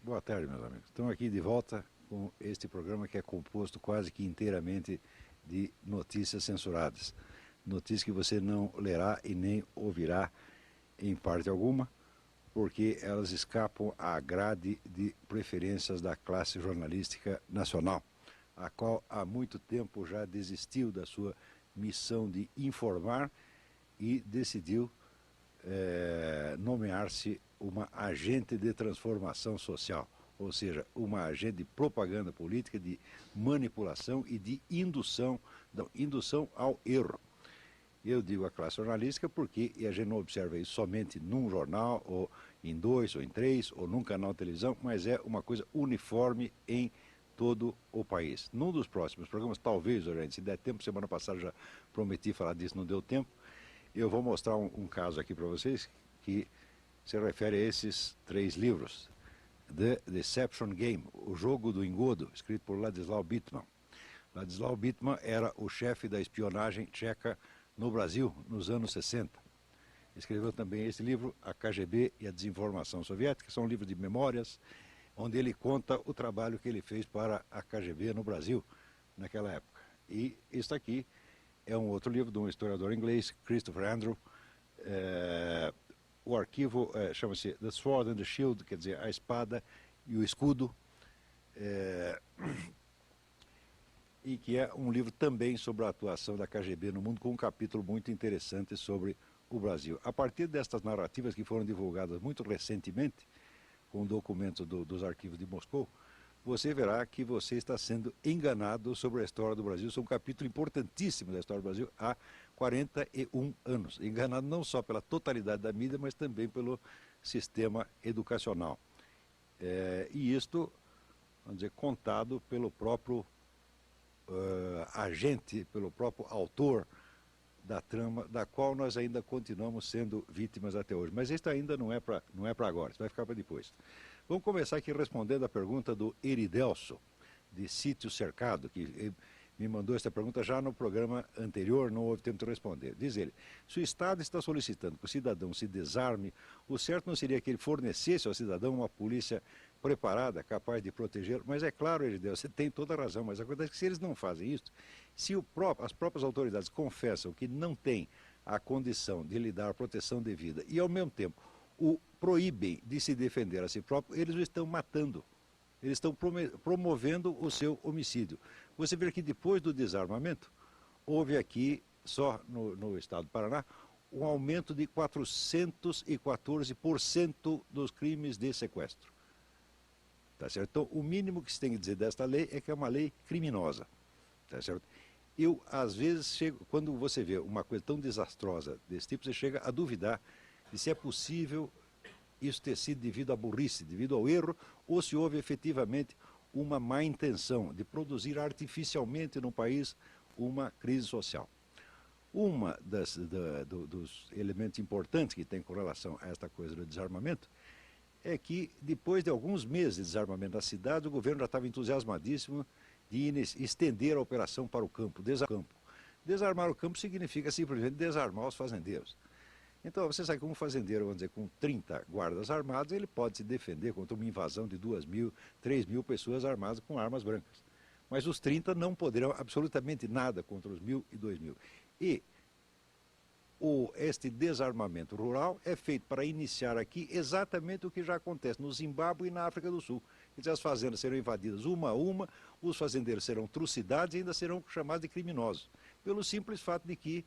Boa tarde, meus amigos. Estamos aqui de volta com este programa que é composto quase que inteiramente de notícias censuradas. Notícias que você não lerá e nem ouvirá em parte alguma, porque elas escapam à grade de preferências da classe jornalística nacional, a qual há muito tempo já desistiu da sua missão de informar e decidiu nomear-se uma agente de transformação social, ou seja, uma agente de propaganda política, de manipulação e de indução ao erro. Eu digo a classe jornalística porque a gente não observa isso somente num jornal, ou em 2, ou em 3, ou num canal de televisão, mas é uma coisa uniforme em todo o país. Num dos próximos programas, talvez, gente, se der tempo, semana passada já prometi falar disso, não deu tempo, eu vou mostrar um caso aqui para vocês que se refere a esses 3 livros. The Deception Game, O Jogo do Engodo, escrito por Ladislau Bittmann. Ladislau Bittmann era o chefe da espionagem tcheca no Brasil, nos anos 60. Escreveu também esse livro, A KGB e a Desinformação Soviética, são livros de memórias, onde ele conta o trabalho que ele fez para a KGB no Brasil, naquela época. E isso aqui é um outro livro de um historiador inglês, Christopher Andrew. O arquivo chama-se The Sword and the Shield, quer dizer, a espada e o escudo, e que é um livro também sobre a atuação da KGB no mundo, com um capítulo muito interessante sobre o Brasil. A partir destas narrativas que foram divulgadas muito recentemente, com documentos dos arquivos de Moscou, você verá que você está sendo enganado sobre a história do Brasil. Isso é um capítulo importantíssimo da história do Brasil há 41 anos. Enganado não só pela totalidade da mídia, mas também pelo sistema educacional. E isto, vamos dizer, contado pelo próprio agente, pelo próprio autor da trama, da qual nós ainda continuamos sendo vítimas até hoje. Mas isso ainda não é para agora, isso vai ficar para depois. Vamos começar aqui respondendo a pergunta do Eridelso, de Sítio Cercado, que me mandou essa pergunta já no programa anterior, não houve tempo de responder. Diz ele: se o Estado está solicitando que o cidadão se desarme, o certo não seria que ele fornecesse ao cidadão uma polícia preparada, capaz de protegê-lo? Mas é claro, Eridelso, você tem toda a razão, mas acontece que se eles não fazem isso, se as próprias autoridades confessam que não têm a condição de lhe dar a proteção devida e, ao mesmo tempo, o proíbem de se defender a si próprio, eles o estão matando. Eles estão promovendo o seu homicídio. Você vê que depois do desarmamento, houve aqui, só no estado do Paraná, um aumento de 414% dos crimes de sequestro. Tá certo? Então, o mínimo que se tem que dizer desta lei é que é uma lei criminosa. Tá certo? Eu, às vezes, quando você vê uma coisa tão desastrosa desse tipo, você chega a duvidar de se é possível isso ter sido devido à burrice, devido ao erro, ou se houve efetivamente uma má intenção de produzir artificialmente no país uma crise social. Uma dos elementos importantes que tem com relação a esta coisa do desarmamento é que, depois de alguns meses de desarmamento da cidade, o governo já estava entusiasmadíssimo de estender a operação para o campo, Desarmar o campo significa simplesmente desarmar os fazendeiros. Então, você sabe que um fazendeiro, vamos dizer, com 30 guardas armados, ele pode se defender contra uma invasão de 2.000, 3.000 pessoas armadas com armas brancas. Mas os 30 não poderão absolutamente nada contra os 1.000 e 2.000. E este desarmamento rural é feito para iniciar aqui exatamente o que já acontece no Zimbábue e na África do Sul. Quer dizer, as fazendas serão invadidas uma a uma, os fazendeiros serão trucidados e ainda serão chamados de criminosos, pelo simples fato de que,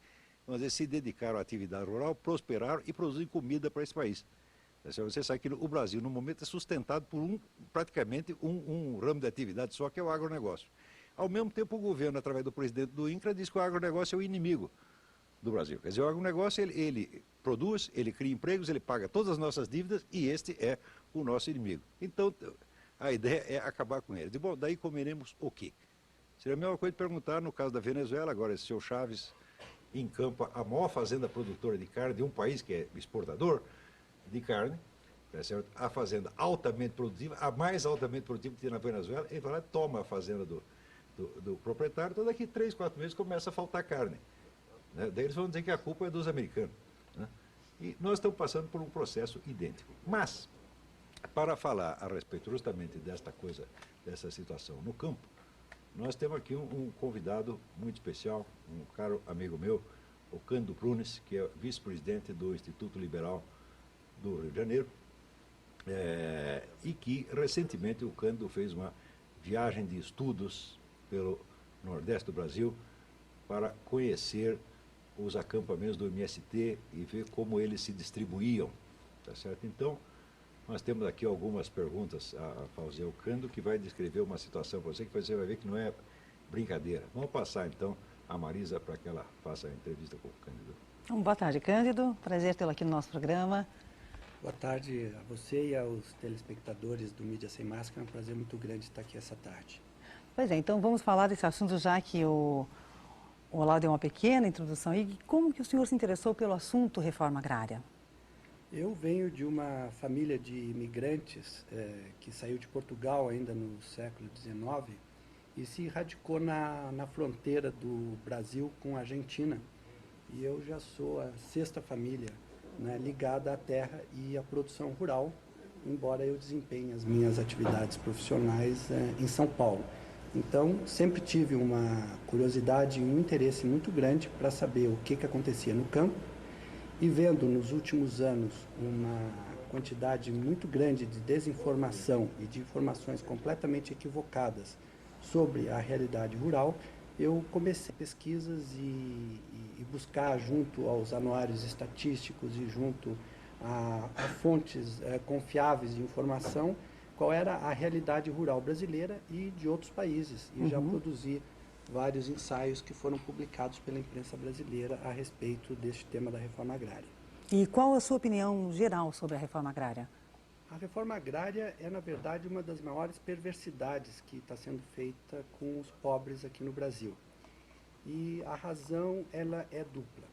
vamos dizer, se dedicaram à atividade rural, prosperaram e produzem comida para esse país. Você sabe que o Brasil, no momento, é sustentado por praticamente um ramo de atividade só, que é o agronegócio. Ao mesmo tempo, o governo, através do presidente do INCRA, diz que o agronegócio é o inimigo do Brasil. Quer dizer, o agronegócio, ele produz, ele cria empregos, ele paga todas as nossas dívidas e este é o nosso inimigo. Então, a ideia é acabar com ele. Bom, daí comeremos o quê? Seria a mesma coisa de perguntar, no caso da Venezuela, agora, esse seu Chaves encampa a maior fazenda produtora de carne de um país que é exportador de carne, tá certo? A fazenda altamente produtiva, a mais altamente produtiva que tem na Venezuela, ele vai lá e toma a fazenda do proprietário, então daqui 3, 4 meses começa a faltar carne. Né? Daí eles vão dizer que a culpa é dos americanos. Né? E nós estamos passando por um processo idêntico. Mas Para falar a respeito justamente desta coisa, dessa situação no campo, nós temos aqui um convidado muito especial, um caro amigo meu, o Cândido Prunes, que é vice-presidente do Instituto Liberal do Rio de Janeiro, e que recentemente o Cândido fez uma viagem de estudos pelo Nordeste do Brasil para conhecer os acampamentos do MST e ver como eles se distribuíam, tá certo? Então, nós temos aqui algumas perguntas a fazer ao Cândido, que vai descrever uma situação para você, que você vai ver que não é brincadeira. Vamos passar, então, a Marisa para que ela faça a entrevista com o Cândido. Boa tarde, Cândido. Prazer tê-lo aqui no nosso programa. Boa tarde a você e aos telespectadores do Mídia Sem Máscara. É um prazer muito grande estar aqui essa tarde. Pois é, então vamos falar desse assunto, já que o Olavo deu uma pequena introdução. E como que o senhor se interessou pelo assunto reforma agrária? Eu venho de uma família de imigrantes que saiu de Portugal ainda no século XIX e se radicou na fronteira do Brasil com a Argentina. E eu já sou a sexta família, né, ligada à terra e à produção rural, embora eu desempenhe as minhas atividades profissionais em São Paulo. Então, sempre tive uma curiosidade e um interesse muito grande para saber o que acontecia no campo, e vendo nos últimos anos uma quantidade muito grande de desinformação e de informações completamente equivocadas sobre a realidade rural, eu comecei pesquisas e buscar junto aos anuários estatísticos e junto a fontes confiáveis de informação qual era a realidade rural brasileira e de outros países. E já produzi vários ensaios que foram publicados pela imprensa brasileira a respeito deste tema da reforma agrária. E qual a sua opinião geral sobre a reforma agrária? A reforma agrária é, na verdade, uma das maiores perversidades que está sendo feita com os pobres aqui no Brasil. E a razão, ela é dupla.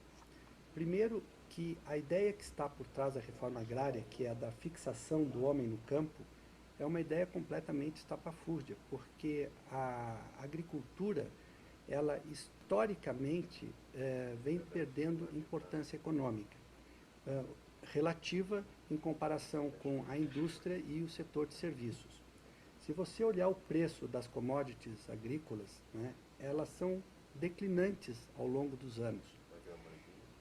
Primeiro, que a ideia que está por trás da reforma agrária, que é a da fixação do homem no campo, é uma ideia completamente estapafúrdia, porque a agricultura, ela historicamente vem perdendo importância econômica, relativa em comparação com a indústria e o setor de serviços. Se você olhar o preço das commodities agrícolas, né, elas são declinantes ao longo dos anos.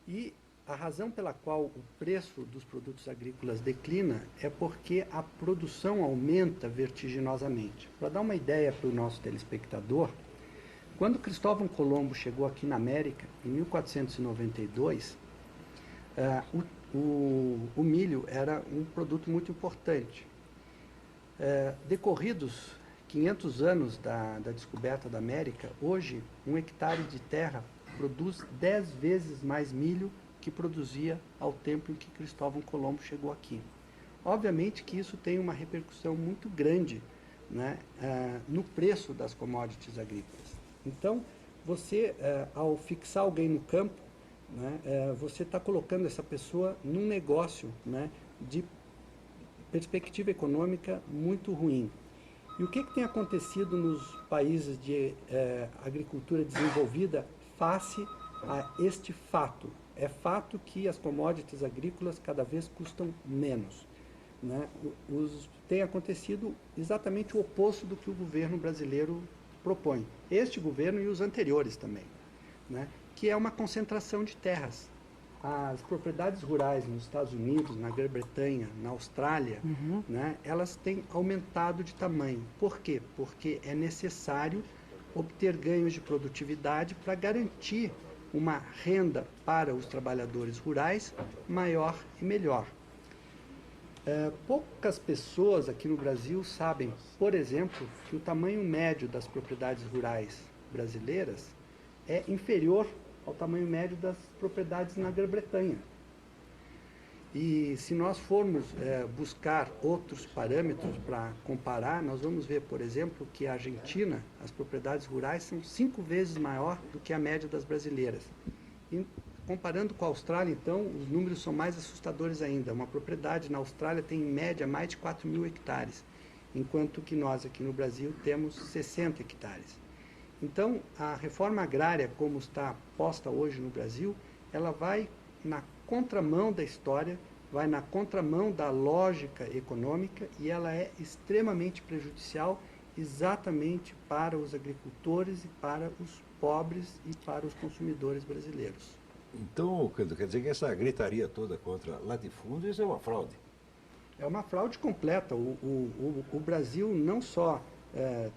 E a razão pela qual o preço dos produtos agrícolas declina é porque a produção aumenta vertiginosamente. Para dar uma ideia para o nosso telespectador, quando Cristóvão Colombo chegou aqui na América, em 1492, o milho era um produto muito importante. Decorridos 500 anos da descoberta da América, hoje um hectare de terra produz 10 vezes mais milho que produzia ao tempo em que Cristóvão Colombo chegou aqui. Obviamente que isso tem uma repercussão muito grande, né, no preço das commodities agrícolas. Então, você, ao fixar alguém no campo, né, você está colocando essa pessoa num negócio, né, de perspectiva econômica muito ruim. E o que tem acontecido nos países de agricultura desenvolvida face a este fato? É fato que as commodities agrícolas cada vez custam menos, né? Tem acontecido exatamente o oposto do que o governo brasileiro propõe. Este governo e os anteriores também, né? Que é uma concentração de terras. As propriedades rurais nos Estados Unidos, na Grã-Bretanha, na Austrália, né, elas têm aumentado de tamanho. Por quê? Porque é necessário obter ganhos de produtividade para garantir uma renda para os trabalhadores rurais maior e melhor. Poucas pessoas aqui no Brasil sabem, por exemplo, que o tamanho médio das propriedades rurais brasileiras é inferior ao tamanho médio das propriedades na Grã-Bretanha. E se nós formos buscar outros parâmetros para comparar, nós vamos ver, por exemplo, que a Argentina, as propriedades rurais são 5 vezes maior do que a média das brasileiras. E comparando com a Austrália, então, os números são mais assustadores ainda. Uma propriedade na Austrália tem, em média, mais de 4.000 hectares, enquanto que nós, aqui no Brasil, temos 60 hectares. Então, a reforma agrária, como está posta hoje no Brasil, ela vai na contramão da história vai na contramão da lógica econômica e ela é extremamente prejudicial exatamente para os agricultores e para os pobres e para os consumidores brasileiros. Então, quer dizer que essa gritaria toda contra latifúndios é uma fraude? É uma fraude completa. O Brasil não só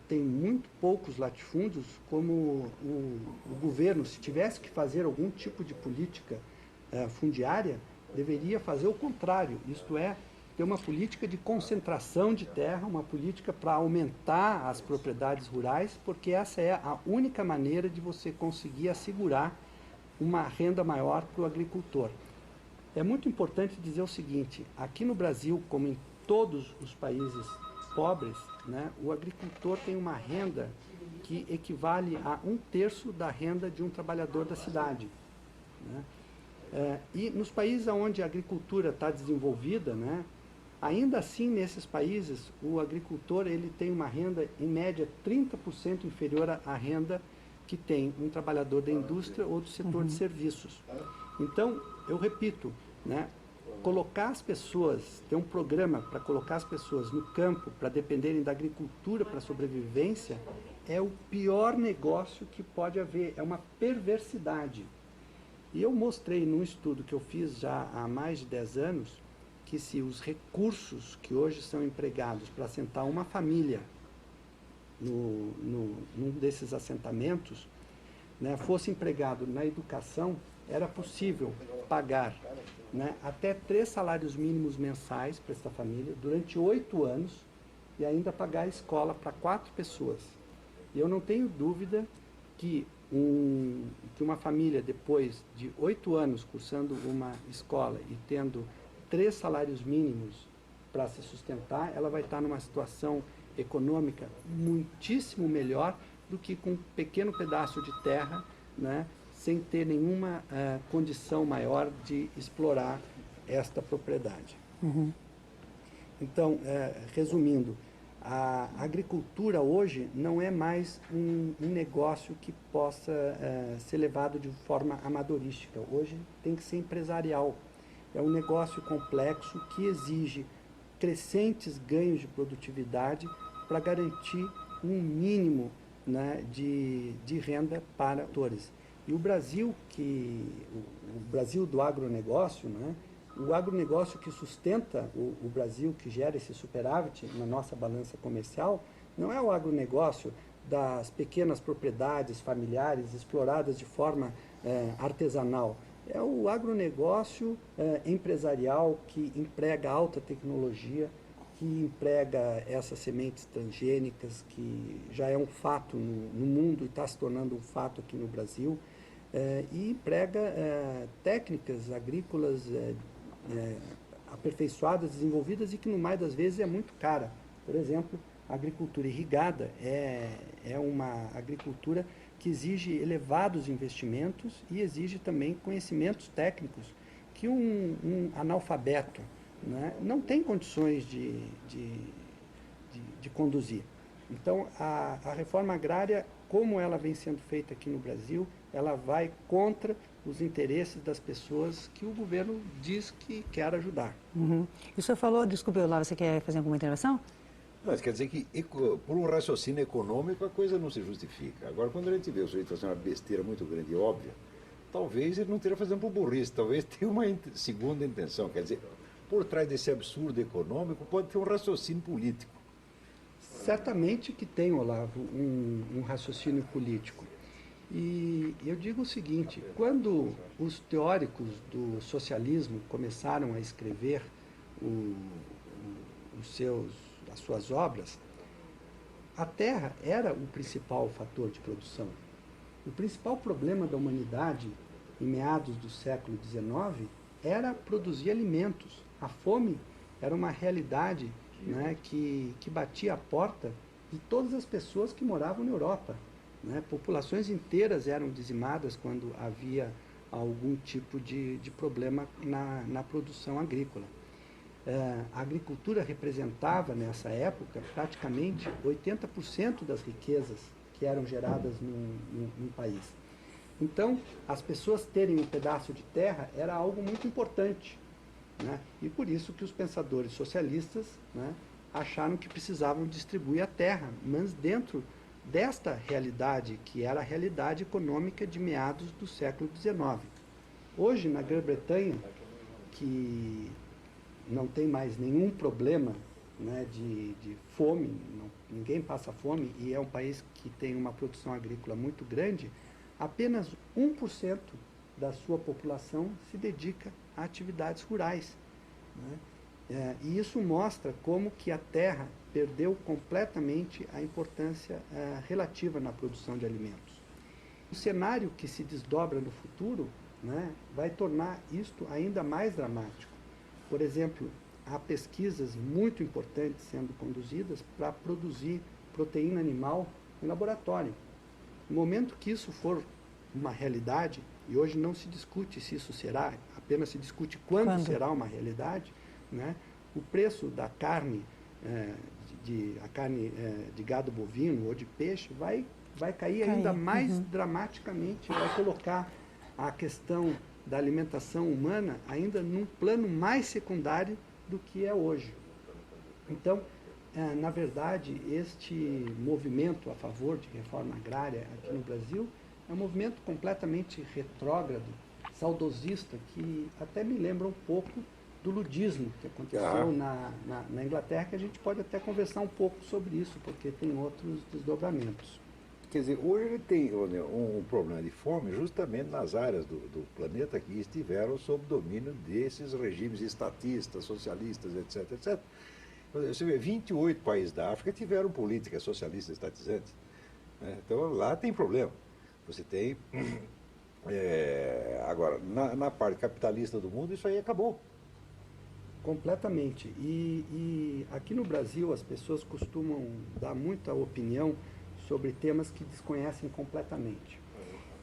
tem muito poucos latifúndios, como o governo, se tivesse que fazer algum tipo de política fundiária, deveria fazer o contrário, isto é, ter uma política de concentração de terra, uma política para aumentar as propriedades rurais, porque essa é a única maneira de você conseguir assegurar uma renda maior para o agricultor. É muito importante dizer o seguinte, aqui no Brasil, como em todos os países pobres, né, o agricultor tem uma renda que equivale a 1/3 da renda de um trabalhador da cidade, né? E nos países onde a agricultura está desenvolvida, né, ainda assim nesses países o agricultor ele tem uma renda em média 30% inferior à renda que tem um trabalhador da indústria ou do setor de serviços. Então, eu repito, né, colocar as pessoas, ter um programa para colocar as pessoas no campo, para dependerem da agricultura para sobrevivência, é o pior negócio que pode haver, é uma perversidade. E eu mostrei num estudo que eu fiz já há mais de 10 anos, que se os recursos que hoje são empregados para assentar uma família num desses assentamentos, né, fosse empregado na educação, era possível pagar, né, até 3 salários mínimos mensais para essa família durante 8 anos e ainda pagar a escola para 4 pessoas. E eu não tenho dúvida que uma família, depois de 8 anos cursando uma escola e tendo 3 salários mínimos para se sustentar, ela vai estar numa situação econômica muitíssimo melhor do que com um pequeno pedaço de terra, né, sem ter nenhuma condição maior de explorar esta propriedade. Então, resumindo, a agricultura hoje não é mais um negócio que possa ser levado de forma amadorística. Hoje tem que ser empresarial. É um negócio complexo que exige crescentes ganhos de produtividade para garantir um mínimo, né, de renda para atores. E o Brasil do agronegócio, né, o agronegócio que sustenta o Brasil, que gera esse superávit na nossa balança comercial, não é o agronegócio das pequenas propriedades familiares exploradas de forma artesanal. É o agronegócio empresarial que emprega alta tecnologia, que emprega essas sementes transgênicas, que já é um fato no mundo e está se tornando um fato aqui no Brasil, e emprega técnicas agrícolas aperfeiçoadas, desenvolvidas e que, no mais das vezes, é muito cara. Por exemplo, a agricultura irrigada é uma agricultura que exige elevados investimentos e exige também conhecimentos técnicos que um analfabeto, né, não tem condições de conduzir. Então, a reforma agrária, como ela vem sendo feita aqui no Brasil, ela vai contra os interesses das pessoas que o governo diz que quer ajudar. E o senhor falou, desculpe, Olavo, você quer fazer alguma intervenção? Mas quer dizer que, por um raciocínio econômico, a coisa não se justifica. Agora, quando a gente vê o sujeito fazendo uma besteira muito grande e óbvia, talvez ele não esteja fazendo por burrice, talvez tenha uma segunda intenção. Quer dizer, por trás desse absurdo econômico pode ter um raciocínio político. Certamente que tem, Olavo, um raciocínio político. E eu digo o seguinte, quando os teóricos do socialismo começaram a escrever as suas obras, a terra era o principal fator de produção. O principal problema da humanidade, em meados do século XIX, era produzir alimentos. A fome era uma realidade, né, que batia a porta de todas as pessoas que moravam na Europa. Né? Populações inteiras eram dizimadas quando havia algum tipo de problema na produção agrícola. A agricultura representava, nessa época, praticamente 80% das riquezas que eram geradas num país. Então, as pessoas terem um pedaço de terra era algo muito importante. né? E por isso que os pensadores socialistas, né, acharam que precisavam distribuir a terra, mas dentro desta realidade, que era a realidade econômica de meados do século XIX. Hoje, na Grã-Bretanha, que não tem mais nenhum problema, né, de fome, ninguém passa fome, e é um país que tem uma produção agrícola muito grande, apenas 1% da sua população se dedica a atividades rurais, né? E isso mostra como que a terra perdeu completamente a importância relativa na produção de alimentos. O cenário que se desdobra no futuro, né, vai tornar isto ainda mais dramático. Por exemplo, há pesquisas muito importantes sendo conduzidas para produzir proteína animal em laboratório. No momento que isso for uma realidade, e hoje não se discute se isso será, apenas se discute quando será uma realidade, né, o preço da carne, a carne de gado bovino ou de peixe vai cair ainda mais dramaticamente, vai colocar a questão da alimentação humana ainda num plano mais secundário do que é hoje. Então, na verdade, este movimento a favor de reforma agrária aqui no Brasil é um movimento completamente retrógrado, saudosista, que até me lembra um pouco do ludismo que aconteceu na Inglaterra, que a gente pode até conversar um pouco sobre isso, porque tem outros desdobramentos. Quer dizer, hoje ele tem um problema de fome justamente nas áreas do planeta que estiveram sob domínio desses regimes estatistas, socialistas, etc, etc. Você vê, 28 países da África tiveram políticas socialistas estatizantes, né? Então lá tem problema. Você tem... agora, na parte capitalista do mundo, isso aí acabou. Completamente. E aqui no Brasil as pessoas costumam dar muita opinião sobre temas que desconhecem completamente.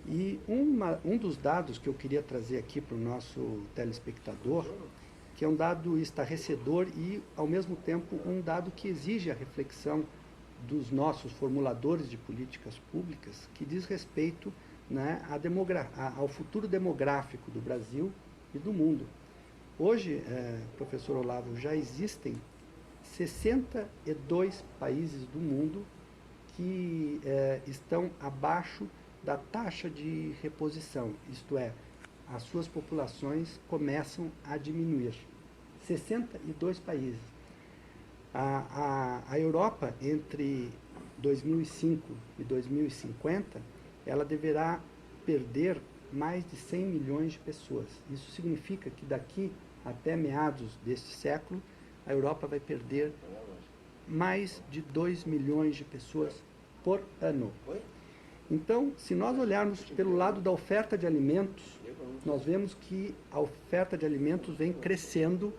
E um dos dados que eu queria trazer aqui para o nosso telespectador, que é um dado estarrecedor e, ao mesmo tempo, um dado que exige a reflexão dos nossos formuladores de políticas públicas, que diz respeito, né, ao futuro demográfico do Brasil e do mundo. Hoje, professor Olavo, já existem 62 países do mundo que estão abaixo da taxa de reposição, isto é, as suas populações começam a diminuir. 62 países. A Europa, entre 2005 e 2050, ela deverá perder mais de 100 milhões de pessoas. Isso significa que daqui até meados deste século, a Europa vai perder mais de 2 milhões de pessoas por ano. Então, se nós olharmos pelo lado da oferta de alimentos, nós vemos que a oferta de alimentos vem crescendo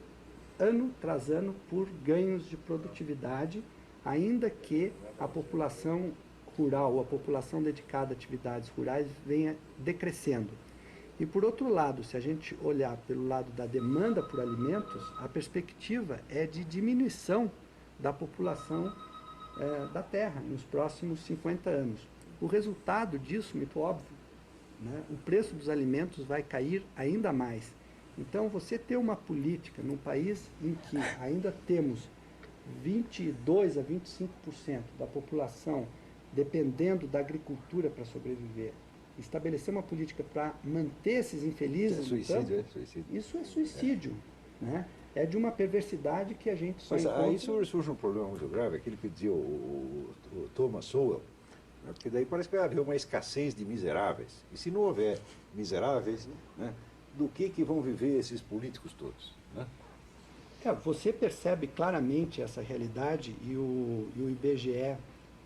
ano tras ano por ganhos de produtividade, ainda que a população rural, a população dedicada a atividades rurais venha decrescendo. E por outro lado, se a gente olhar pelo lado da demanda por alimentos, a perspectiva é de diminuição da população da Terra nos próximos 50 anos. O resultado disso, muito óbvio, né? O preço dos alimentos vai cair ainda mais. Então, você ter uma política num país em que ainda temos 22 a 25% da população dependendo da agricultura para sobreviver, estabelecer uma política para manter esses infelizes Suicídio. isso é suicídio, né? É de uma perversidade que a gente só encontra... Aí surge um problema muito grave, aquele que dizia o Thomas Sowell, né? Porque daí parece que vai haver uma escassez de miseráveis. E se não houver miseráveis, né, do que vão viver esses políticos todos, né? Você percebe claramente essa realidade e o IBGE,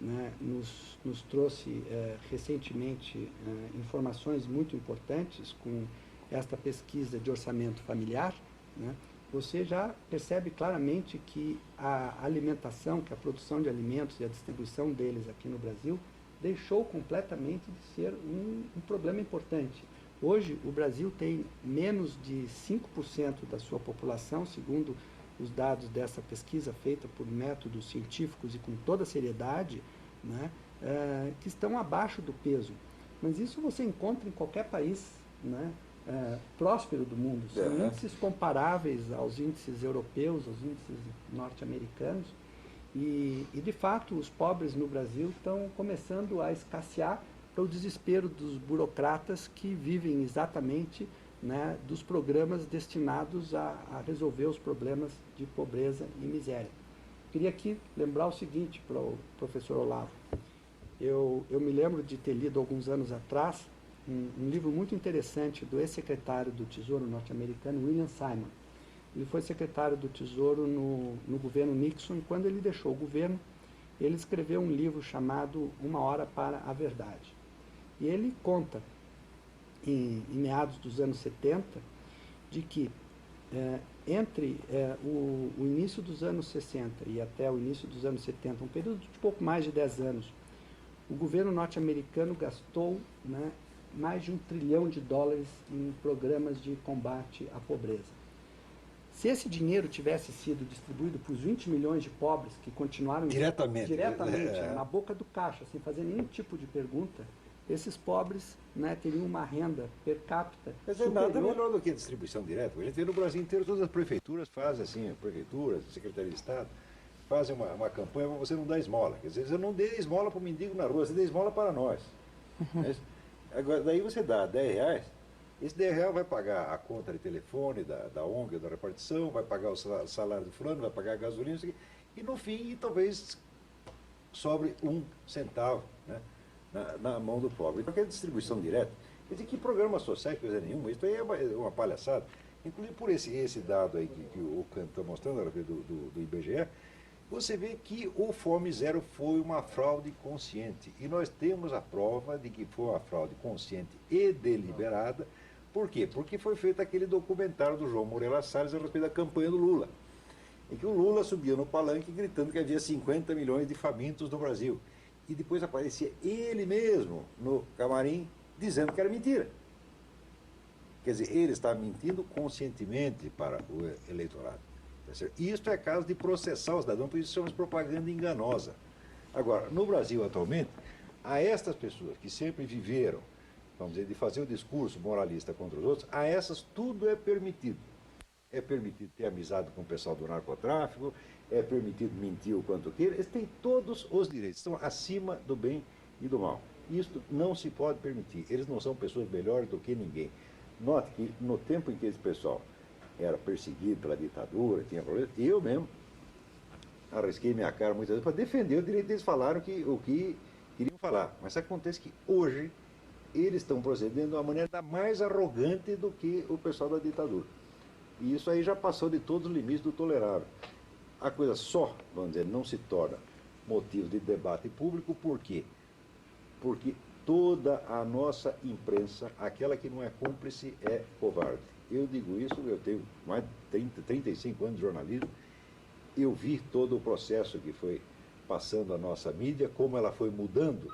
né, nos trouxe recentemente informações muito importantes com esta pesquisa de orçamento familiar, né? Você já percebe claramente que a alimentação, que a produção de alimentos e a distribuição deles aqui no Brasil deixou completamente de ser um problema importante. Hoje, o Brasil tem menos de 5% da sua população, segundo os dados dessa pesquisa feita por métodos científicos e com toda seriedade, né, que estão abaixo do peso. Mas isso você encontra em qualquer país, né? próspero do mundo. São índices comparáveis aos índices europeus, aos índices norte-americanos. E, de fato, os pobres no Brasil estão começando a escassear para o desespero dos burocratas que vivem exatamente, né, dos programas destinados a resolver os problemas de pobreza e miséria. Queria aqui lembrar o seguinte para o professor Olavo. Eu me lembro de ter lido alguns anos atrás um livro muito interessante do ex-secretário do Tesouro norte-americano, William Simon. Ele foi secretário do Tesouro no governo Nixon, e quando ele deixou o governo, ele escreveu um livro chamado Uma Hora para a Verdade. E ele conta, em meados dos anos 70, de que entre o início dos anos 60 e até o início dos anos 70, um período de pouco mais de 10 anos, o governo norte-americano gastou, né, mais de $1 trilhão em programas de combate à pobreza. Se esse dinheiro tivesse sido distribuído para os 20 milhões de pobres que continuaram diretamente na boca do caixa, sem fazer nenhum tipo de pergunta, esses pobres, né, teriam uma renda per capita superior. Nada melhor do que a distribuição direta. A gente vê no Brasil inteiro, todas as prefeituras fazem assim, prefeituras, Secretaria de Estado, fazem uma campanha para você não dar esmola. Quer dizer, você não dê esmola para o mendigo na rua, você dê esmola para nós. Agora, daí você dá R$10, esse R$10 vai pagar a conta de telefone da ONG, da repartição, vai pagar o salário do fulano, vai pagar a gasolina, e no fim, talvez sobre 1 centavo, né, na mão do pobre. Então, aquela distribuição direta, quer dizer, que programa social, coisa nenhuma, isso aí é uma palhaçada. Inclusive por esse dado aí que o Canto está mostrando, do IBGE, você vê que o Fome Zero foi uma fraude consciente. E nós temos a prova de que foi uma fraude consciente e deliberada. Por quê? Porque foi feito aquele documentário do João Moreira Salles a respeito da campanha do Lula, em que o Lula subia no palanque gritando que havia 50 milhões de famintos no Brasil. E depois aparecia ele mesmo no camarim dizendo que era mentira. Quer dizer, ele está mentindo conscientemente para o eleitorado. Isso é caso de processar o cidadão, por isso chamamos propaganda enganosa. Agora, no Brasil atualmente, a estas pessoas que sempre viveram, vamos dizer, de fazer o discurso moralista contra os outros, a essas tudo é permitido. É permitido ter amizade com o pessoal do narcotráfico, é permitido mentir o quanto queira, eles têm todos os direitos, estão acima do bem e do mal. Isso não se pode permitir, eles não são pessoas melhores do que ninguém. Note que no tempo em que esse pessoal era perseguido pela ditadura, tinha problemas, eu mesmo arrisquei minha cara muitas vezes para defender o direito deles falaram o que queriam falar. Mas acontece que hoje eles estão procedendo de uma maneira mais arrogante do que o pessoal da ditadura. E isso aí já passou de todos os limites do tolerável. A coisa só, vamos dizer, não se torna motivo de debate público, por quê? Porque toda a nossa imprensa, aquela que não é cúmplice, é covarde. Eu digo isso, eu tenho mais de 35 anos de jornalismo, eu vi todo o processo que foi passando a nossa mídia, como ela foi mudando,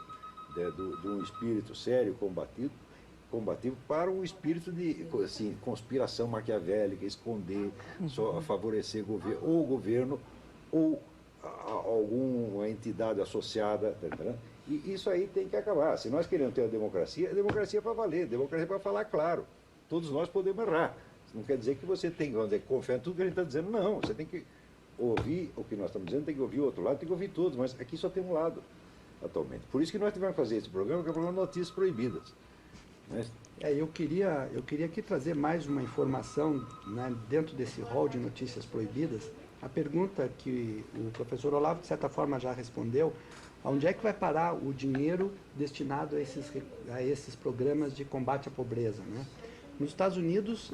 né, de um espírito sério, combativo, para um espírito de assim, conspiração maquiavélica, esconder, só favorecer o governo ou alguma entidade associada. Tá, e isso aí tem que acabar. Se nós queremos ter a democracia é para valer, democracia é para falar claro. Todos nós podemos errar. Isso não quer dizer que você tem que confiar em tudo que a gente está dizendo. Não, você tem que ouvir o que nós estamos dizendo, tem que ouvir o outro lado, tem que ouvir todos, mas aqui só tem um lado atualmente. Por isso que nós tivemos que fazer esse programa, que é o programa Notícias Proibidas. Mas... eu queria aqui trazer mais uma informação, né, dentro desse rol de notícias proibidas. A pergunta que o professor Olavo, de certa forma, já respondeu, onde é que vai parar o dinheiro destinado a esses programas de combate à pobreza, né? Nos Estados Unidos,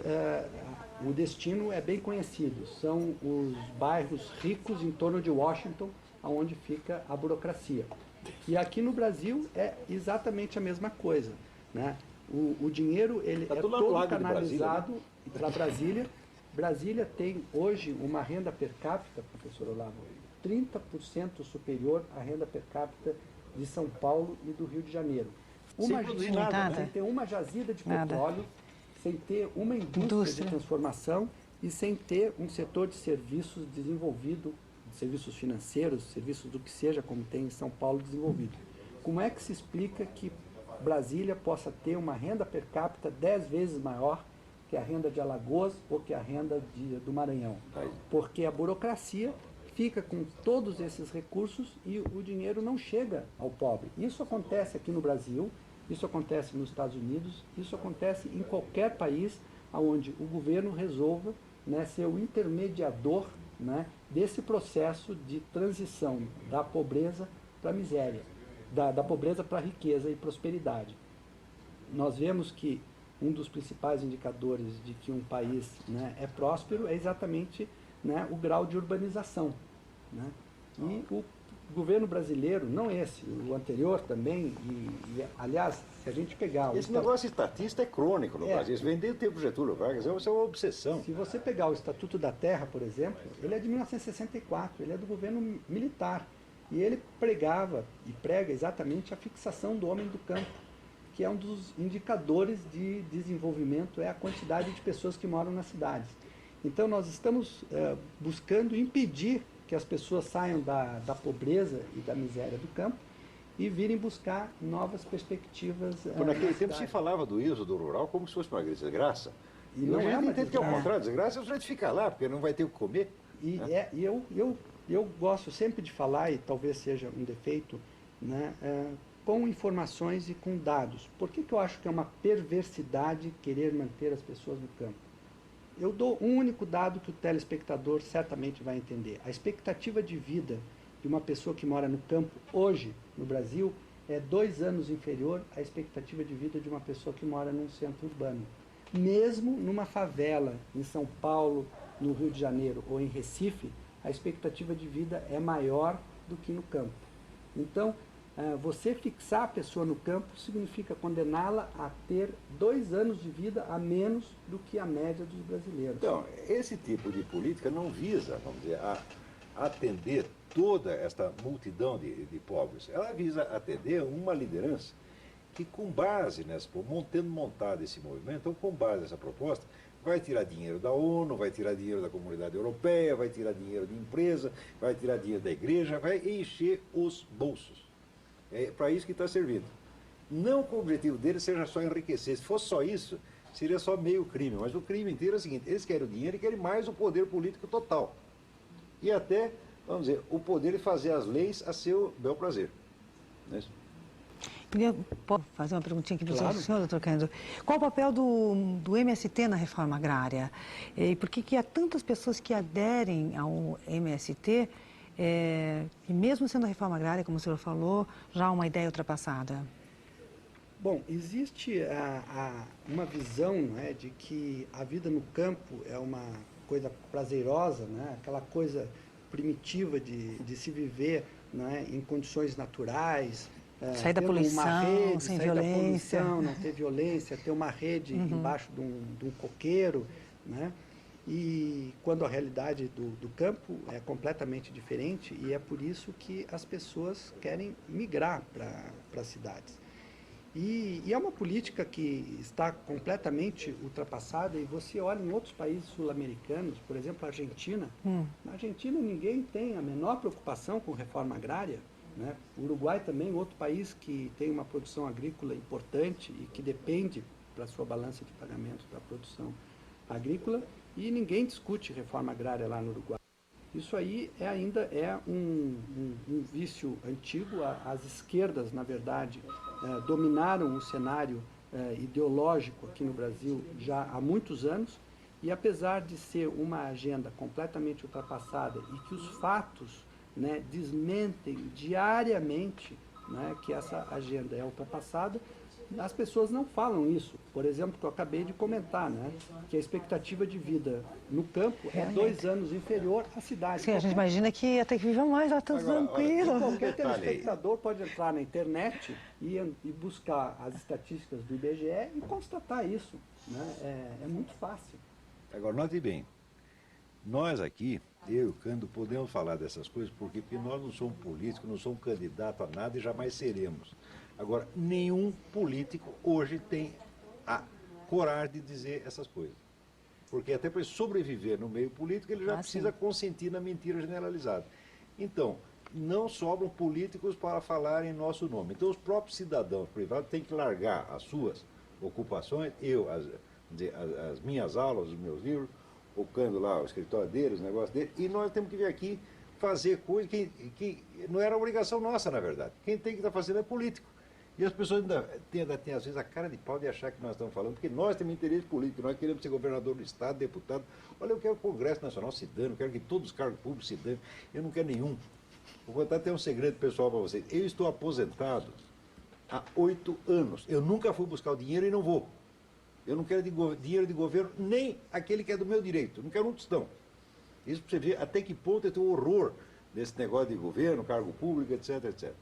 o destino é bem conhecido, são os bairros ricos em torno de Washington, onde fica a burocracia. E aqui no Brasil é exatamente a mesma coisa, né? O dinheiro ele é todo canalizado para Brasília. Brasília tem hoje uma renda per capita, professor Olavo, 30% superior à renda per capita de São Paulo e do Rio de Janeiro. Sem ter uma jazida de petróleo, sem ter uma indústria de transformação e sem ter um setor de serviços desenvolvido, serviços financeiros, serviços do que seja, como tem em São Paulo, desenvolvido. Como é que se explica que Brasília possa ter uma renda per capita 10 vezes maior que a renda de Alagoas ou que a renda do Maranhão. Porque a burocracia fica com todos esses recursos e o dinheiro não chega ao pobre. Isso acontece aqui no Brasil, isso acontece nos Estados Unidos, isso acontece em qualquer país onde o governo resolva, né, ser o intermediador, né, desse processo de transição da pobreza para a miséria, da pobreza para a riqueza e prosperidade. Nós vemos que um dos principais indicadores de que um país, né, é próspero é exatamente, né, o grau de urbanização. Né? E o governo brasileiro, não esse, o anterior também, aliás, se a gente pegar... Esse negócio estatista é crônico no Brasil, isso vem desde o tempo de Getúlio Vargas, isso é uma obsessão. Se você pegar o Estatuto da Terra, por exemplo, ele é de 1964, ele é do governo militar, e ele pregava e prega exatamente a fixação do homem do campo, que é um dos indicadores de desenvolvimento, é a quantidade de pessoas que moram nas cidades. Então nós estamos buscando impedir que as pessoas saiam da pobreza e da miséria do campo e virem buscar novas perspectivas. Por naquele tempo se falava do êxodo rural como se fosse uma desgraça. E não é uma desgraça. Que é o contrário, desgraça é o sujeito ficar lá, porque não vai ter o que comer. E eu gosto sempre de falar, e talvez seja um defeito, né, com informações e com dados. Por que eu acho que é uma perversidade querer manter as pessoas no campo? Eu dou um único dado que o telespectador certamente vai entender. A expectativa de vida de uma pessoa que mora no campo hoje, no Brasil, é 2 anos inferior à expectativa de vida de uma pessoa que mora num centro urbano. Mesmo numa favela, em São Paulo, no Rio de Janeiro ou em Recife, a expectativa de vida é maior do que no campo. Então, você fixar a pessoa no campo significa condená-la a ter 2 anos de vida a menos do que a média dos brasileiros. Então, esse tipo de política não visa, vamos dizer, atender toda esta multidão de pobres. Ela visa atender uma liderança que, com base tendo montado esse movimento, então, com base nessa proposta, vai tirar dinheiro da ONU, vai tirar dinheiro da Comunidade Europeia, vai tirar dinheiro de empresa, vai tirar dinheiro da igreja, vai encher os bolsos. É para isso que está servindo. Não que o objetivo deles seja só enriquecer. Se fosse só isso, seria só meio crime. Mas o crime inteiro é o seguinte: eles querem o dinheiro e querem mais o poder político total. E até, vamos dizer, o poder de fazer as leis a seu bel prazer. Não é isso? Posso fazer uma perguntinha aqui para Claro. o senhor, doutor Cândido? Qual o papel do MST na reforma agrária? E por que há tantas pessoas que aderem ao MST, e mesmo sendo a reforma agrária, como o senhor falou, já uma ideia ultrapassada? Bom, existe uma visão, né, de que a vida no campo é uma coisa prazerosa, né, aquela coisa primitiva de se viver, né, em condições naturais, sair da poluição, sem violência. Não ter violência, ter uma rede embaixo de um coqueiro, né? E quando a realidade do campo é completamente diferente, e é por isso que as pessoas querem migrar para as cidades. E é uma política que está completamente ultrapassada, e você olha em outros países sul-americanos, por exemplo, a Argentina. Na Argentina ninguém tem a menor preocupação com reforma agrária. Né? O Uruguai também, outro país que tem uma produção agrícola importante e que depende para a sua balança de pagamentos da produção agrícola, e ninguém discute reforma agrária lá no Uruguai. Isso aí ainda é um vício antigo. As esquerdas, na verdade, dominaram o cenário ideológico aqui no Brasil já há muitos anos, e apesar de ser uma agenda completamente ultrapassada e que os fatos, né, desmentem diariamente, né, que essa agenda é ultrapassada, as pessoas não falam isso. Por exemplo, que eu acabei de comentar, né, que a expectativa de vida no campo é 2 anos inferior à cidade. Sim, a gente imagina que até que viva mais lá, tão tranquilo. Qualquer telespectador pode entrar na internet e buscar as estatísticas do IBGE e constatar isso. Né? É muito fácil. Agora, note bem, nós aqui, eu e o Cândido, podemos falar dessas coisas porque nós não somos políticos, não somos candidatos a nada e jamais seremos. Agora, nenhum político hoje tem a coragem de dizer essas coisas. Porque até para sobreviver no meio político, ele já precisa consentir na mentira generalizada. Então, não sobram políticos para falar em nosso nome. Então os próprios cidadãos privados têm que largar as suas ocupações, as minhas aulas, os meus livros, focando lá o escritório deles, o negócio deles, e nós temos que vir aqui fazer coisa que não era obrigação nossa, na verdade. Quem tem que estar fazendo é político. E as pessoas ainda têm, às vezes, a cara de pau de achar que nós estamos falando, porque nós temos interesse político, nós queremos ser governador do Estado, deputado. Olha, eu quero que o Congresso Nacional se dane, eu quero que todos os cargos públicos se dane, eu não quero nenhum. Vou contar até um segredo pessoal para vocês. Eu estou aposentado há 8 anos. Eu nunca fui buscar o dinheiro e não vou. Eu não quero dinheiro de governo, nem aquele que é do meu direito. Eu não quero um tostão. Isso para você ver até que ponto eu tenho horror desse negócio de governo, cargo público, etc, etc.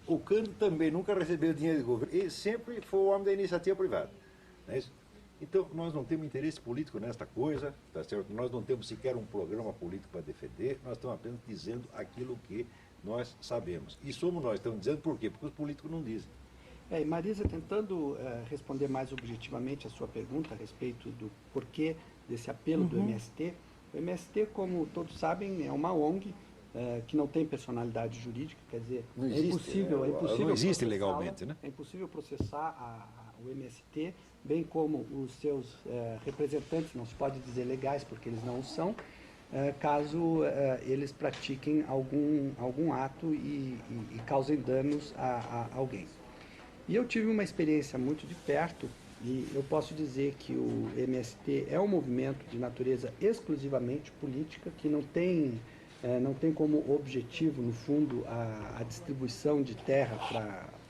O Cândido também nunca recebeu dinheiro de governo. Ele sempre foi o homem da iniciativa privada. Não é isso? Então, nós não temos interesse político nesta coisa, tá certo? Nós não temos sequer um programa político para defender, nós estamos apenas dizendo aquilo que nós sabemos. E somos nós, estamos dizendo por quê? Porque os políticos não dizem. E Marisa, tentando responder mais objetivamente a sua pergunta a respeito do porquê desse apelo do MST, o MST, como todos sabem, é uma ONG que não tem personalidade jurídica, quer dizer, é impossível não existe legalmente, né? É impossível processar o MST, bem como os seus representantes, não se pode dizer legais, porque eles não o são, caso eles pratiquem algum ato e causem danos a alguém. E eu tive uma experiência muito de perto, e eu posso dizer que o MST é um movimento de natureza exclusivamente política, que não tem como objetivo, no fundo, a distribuição de terra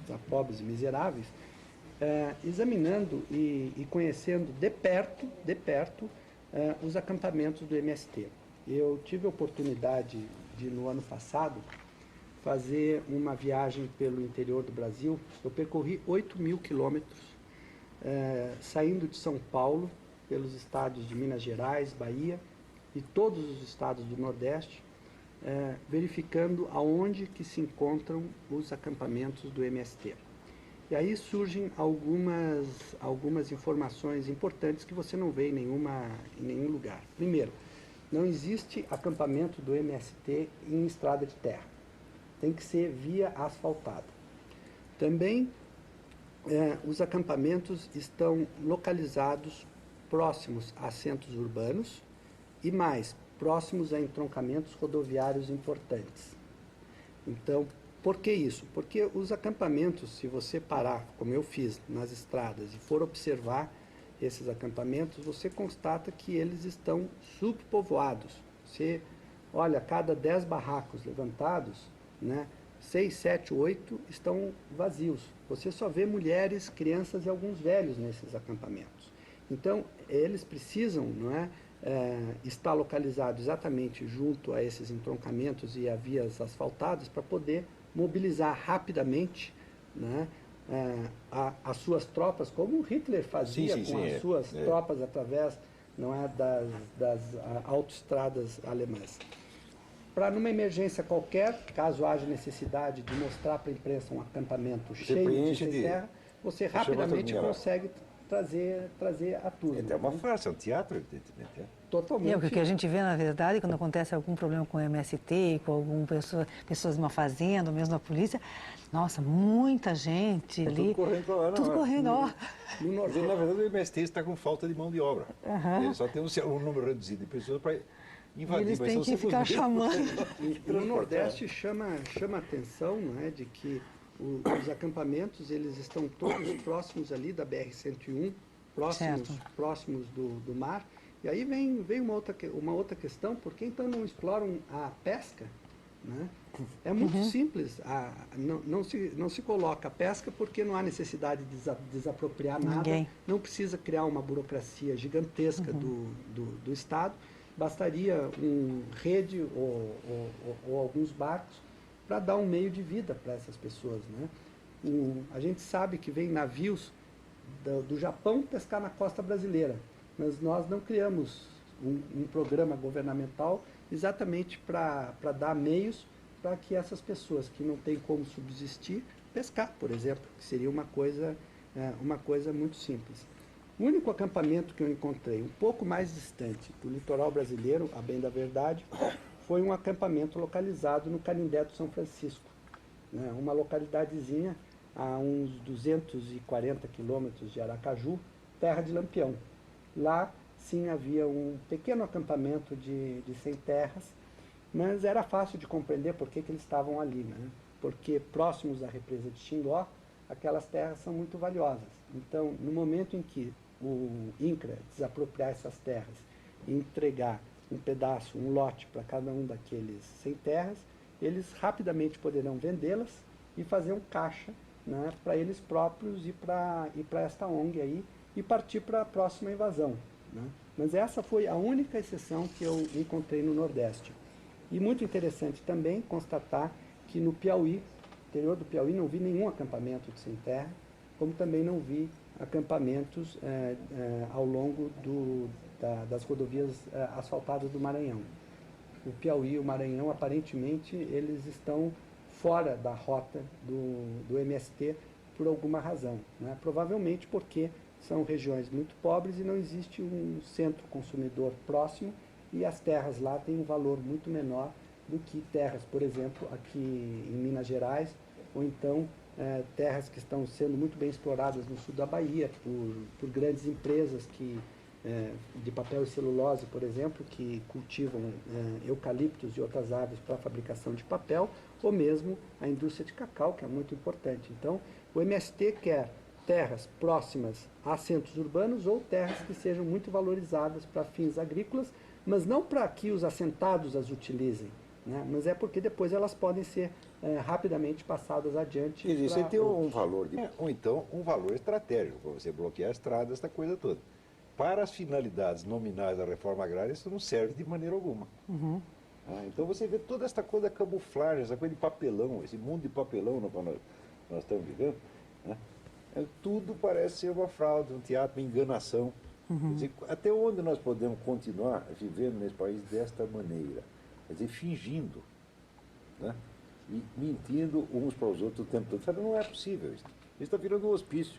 para pobres e miseráveis, examinando e conhecendo de perto os acampamentos do MST. Eu tive a oportunidade de, no ano passado, fazer uma viagem pelo interior do Brasil. Eu percorri 8.000 quilômetros, saindo de São Paulo, pelos estados de Minas Gerais, Bahia e todos os estados do Nordeste, verificando aonde que se encontram os acampamentos do MST. E aí surgem algumas informações importantes que você não vê em nenhum lugar. Primeiro, não existe acampamento do MST em estrada de terra. Tem que ser via asfaltada. Também os acampamentos estão localizados próximos a centros urbanos e mais, próximos a entroncamentos rodoviários importantes. Então, por que isso? Porque os acampamentos, se você parar, como eu fiz, nas estradas e for observar esses acampamentos, você constata que eles estão subpovoados. Você olha, a cada 10 barracos levantados, 6, 7, 8 estão vazios. Você só vê mulheres, crianças e alguns velhos nesses acampamentos. Então, eles precisam estar localizados exatamente junto a esses entroncamentos e a vias asfaltadas para poder mobilizar rapidamente as suas tropas, como Hitler fazia com as suas tropas através das autoestradas alemãs. Para, numa emergência qualquer, caso haja necessidade de mostrar para a imprensa um acampamento cheio de terra, você rapidamente consegue trazer a turma. É uma farsa, é um teatro, evidentemente. Totalmente. O que a gente vê, na verdade, quando acontece algum problema com o MST, com alguma pessoas numa fazenda, ou mesmo na polícia, nossa, muita gente ali. Tudo correndo para lá, Tudo correndo, ó. Na verdade, o MST está com falta de mão de obra. Ele só tem um número reduzido de pessoas para invadir. Eles têm que ficar chamando. No Nordeste chama atenção, de que os acampamentos, eles estão todos próximos ali da BR-101, próximos do mar. E aí vem uma outra questão, por que então não exploram a pesca? É muito simples, não se coloca a pesca porque não há necessidade de desapropriar nada, não precisa criar uma burocracia gigantesca do Estado, bastaria rede ou alguns barcos para dar um meio de vida para essas pessoas. A gente sabe que vem navios do Japão pescar na costa brasileira, mas nós não criamos um programa governamental exatamente para dar meios para que essas pessoas que não têm como subsistir, pescar, por exemplo, que seria uma coisa muito simples. O único acampamento que eu encontrei um pouco mais distante do litoral brasileiro, a bem da verdade, foi um acampamento localizado no Canindé do São Francisco, né? Uma localidadezinha a uns 240 quilômetros de Aracaju, terra de Lampião. Lá, sim, havia um pequeno acampamento de sem-terras, mas era fácil de compreender por que eles estavam ali, né? Porque próximos à represa de Xingó, aquelas terras são muito valiosas. Então, no momento em que o INCRA desapropriar essas terras e entregar um pedaço, um lote para cada um daqueles sem terras, eles rapidamente poderão vendê-las e fazer um caixa, né, para eles próprios e para esta ONG aí e partir para a próxima invasão, né? Mas essa foi a única exceção que eu encontrei no Nordeste. E muito interessante também constatar que no Piauí, interior do Piauí, não vi nenhum acampamento de sem terra, como também não vi acampamentos ao longo das rodovias asfaltadas do Maranhão. O Piauí e o Maranhão, aparentemente, eles estão fora da rota do MST por alguma razão, né? Provavelmente porque são regiões muito pobres e não existe um centro consumidor próximo e as terras lá têm um valor muito menor do que terras, por exemplo, aqui em Minas Gerais, ou então terras que estão sendo muito bem exploradas no sul da Bahia por grandes empresas de papel e celulose, por exemplo, que cultivam eucaliptos e outras árvores para a fabricação de papel, ou mesmo a indústria de cacau, que é muito importante. Então, o MST quer terras próximas a centros urbanos ou terras que sejam muito valorizadas para fins agrícolas, mas não para que os assentados as utilizem, né? Mas é porque depois elas podem ser rapidamente passadas adiante. Isso tem um valor, ou então um valor estratégico, para você bloquear a estrada, essa coisa toda. Para as finalidades nominais da reforma agrária, isso não serve de maneira alguma. Uhum. Então você vê toda essa coisa da camuflagem, essa coisa de papelão, esse mundo de papelão no qual nós estamos vivendo, né? Tudo parece ser uma fraude, um teatro, uma enganação. Uhum. Quer dizer, até onde nós podemos continuar vivendo nesse país desta maneira? Quer dizer, fingindo, né? E mentindo uns para os outros o tempo todo. Sabe, não é possível isso. Isso está virando um hospício.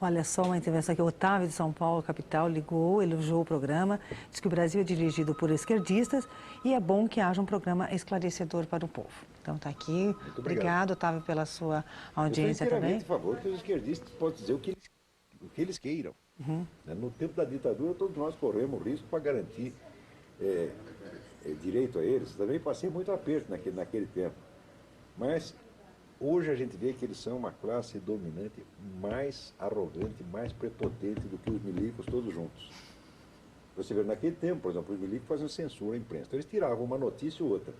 Olha só uma intervenção aqui. O Otávio de São Paulo, capital, ligou, elogiou o programa, diz que o Brasil é dirigido por esquerdistas e é bom que haja um programa esclarecedor para o povo. Então está aqui. Obrigado, Otávio, pela sua audiência também. Eu sou inteiramente a favor que os esquerdistas possam dizer o que eles queiram. Uhum. No tempo da ditadura, todos nós corremos risco para garantir direito a eles. Também passei muito aperto naquele tempo. Mas hoje a gente vê que eles são uma classe dominante mais arrogante, mais prepotente do que os milicos todos juntos. Você vê, naquele tempo, por exemplo, os milicos faziam censura à imprensa. Então eles tiravam uma notícia ou outra.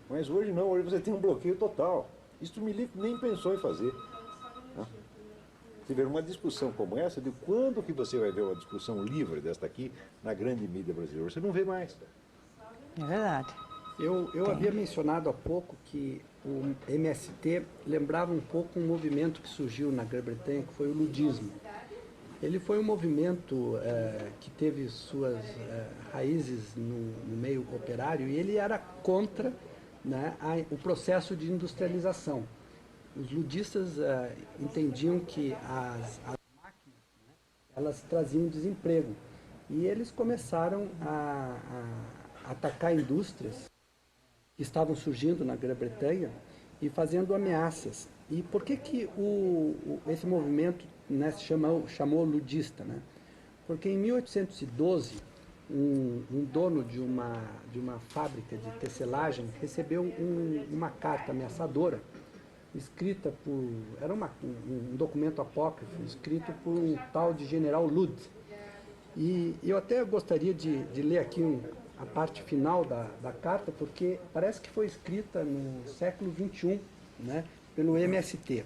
Mas hoje não, hoje você tem um bloqueio total. Isso o milico nem pensou em fazer. Né? Você vê uma discussão como essa, de quando que você vai ver uma discussão livre desta aqui na grande mídia brasileira? Você não vê mais. É verdade. Eu havia mencionado há pouco que o MST lembrava um pouco um movimento que surgiu na Grã-Bretanha, que foi o ludismo. Ele foi um movimento que teve suas raízes no meio operário e ele era contra, né, o processo de industrialização. Os ludistas entendiam que as máquinas, né, elas traziam desemprego e eles começaram a atacar indústrias que estavam surgindo na Grã-Bretanha e fazendo ameaças. E por que esse movimento, né, se chamou ludista? Né? Porque em 1812, um dono de uma fábrica de tecelagem recebeu uma carta ameaçadora, escrita era um documento apócrifo, escrito por um tal de General Lud. E eu até gostaria de ler aqui a parte final da carta, porque parece que foi escrita no século XXI, né, pelo MST.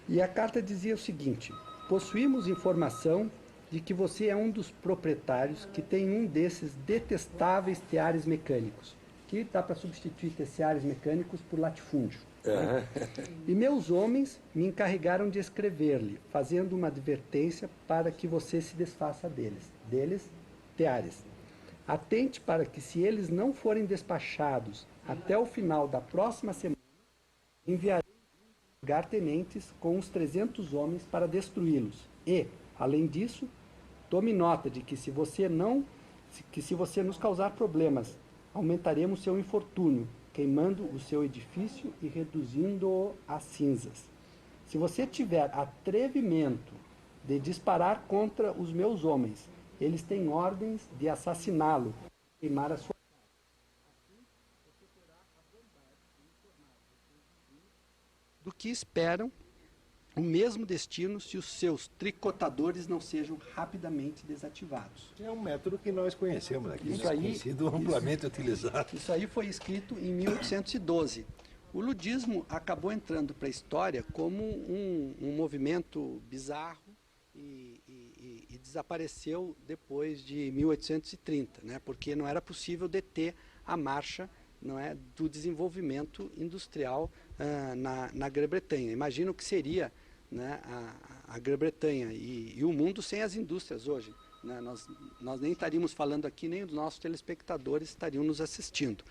E a carta dizia o seguinte: possuímos informação de que você é um dos proprietários que tem um desses detestáveis teares mecânicos, que dá para substituir teares mecânicos por latifúndio. Né? E meus homens me encarregaram de escrever-lhe, fazendo uma advertência para que você se desfaça deles, teares. Atente para que, se eles não forem despachados até o final da próxima semana, enviarei lugar-tenentes com uns 300 homens para destruí-los. E, além disso, tome nota de que se você nos causar problemas aumentaremos seu infortúnio, queimando o seu edifício e reduzindo-o a cinzas. Se você tiver atrevimento de disparar contra os meus homens, eles têm ordens de assassiná-lo, queimar a sua casa. Assim, você terá a bondade de informar os seus vizinhos do que esperam o mesmo destino se os seus tricotadores não sejam rapidamente desativados. É um método que nós conhecemos aqui, Isso né? aí- Tem sido amplamente utilizado. Isso aí foi escrito em 1812. O ludismo acabou entrando para a história como um movimento bizarro e desapareceu depois de 1830, né? Porque não era possível deter a marcha, não é, do desenvolvimento industrial na Grã-Bretanha. Imagina o que seria, né, a Grã-Bretanha e o mundo sem as indústrias hoje. Né? Nós nem estaríamos falando aqui, nem os nossos telespectadores estariam nos assistindo.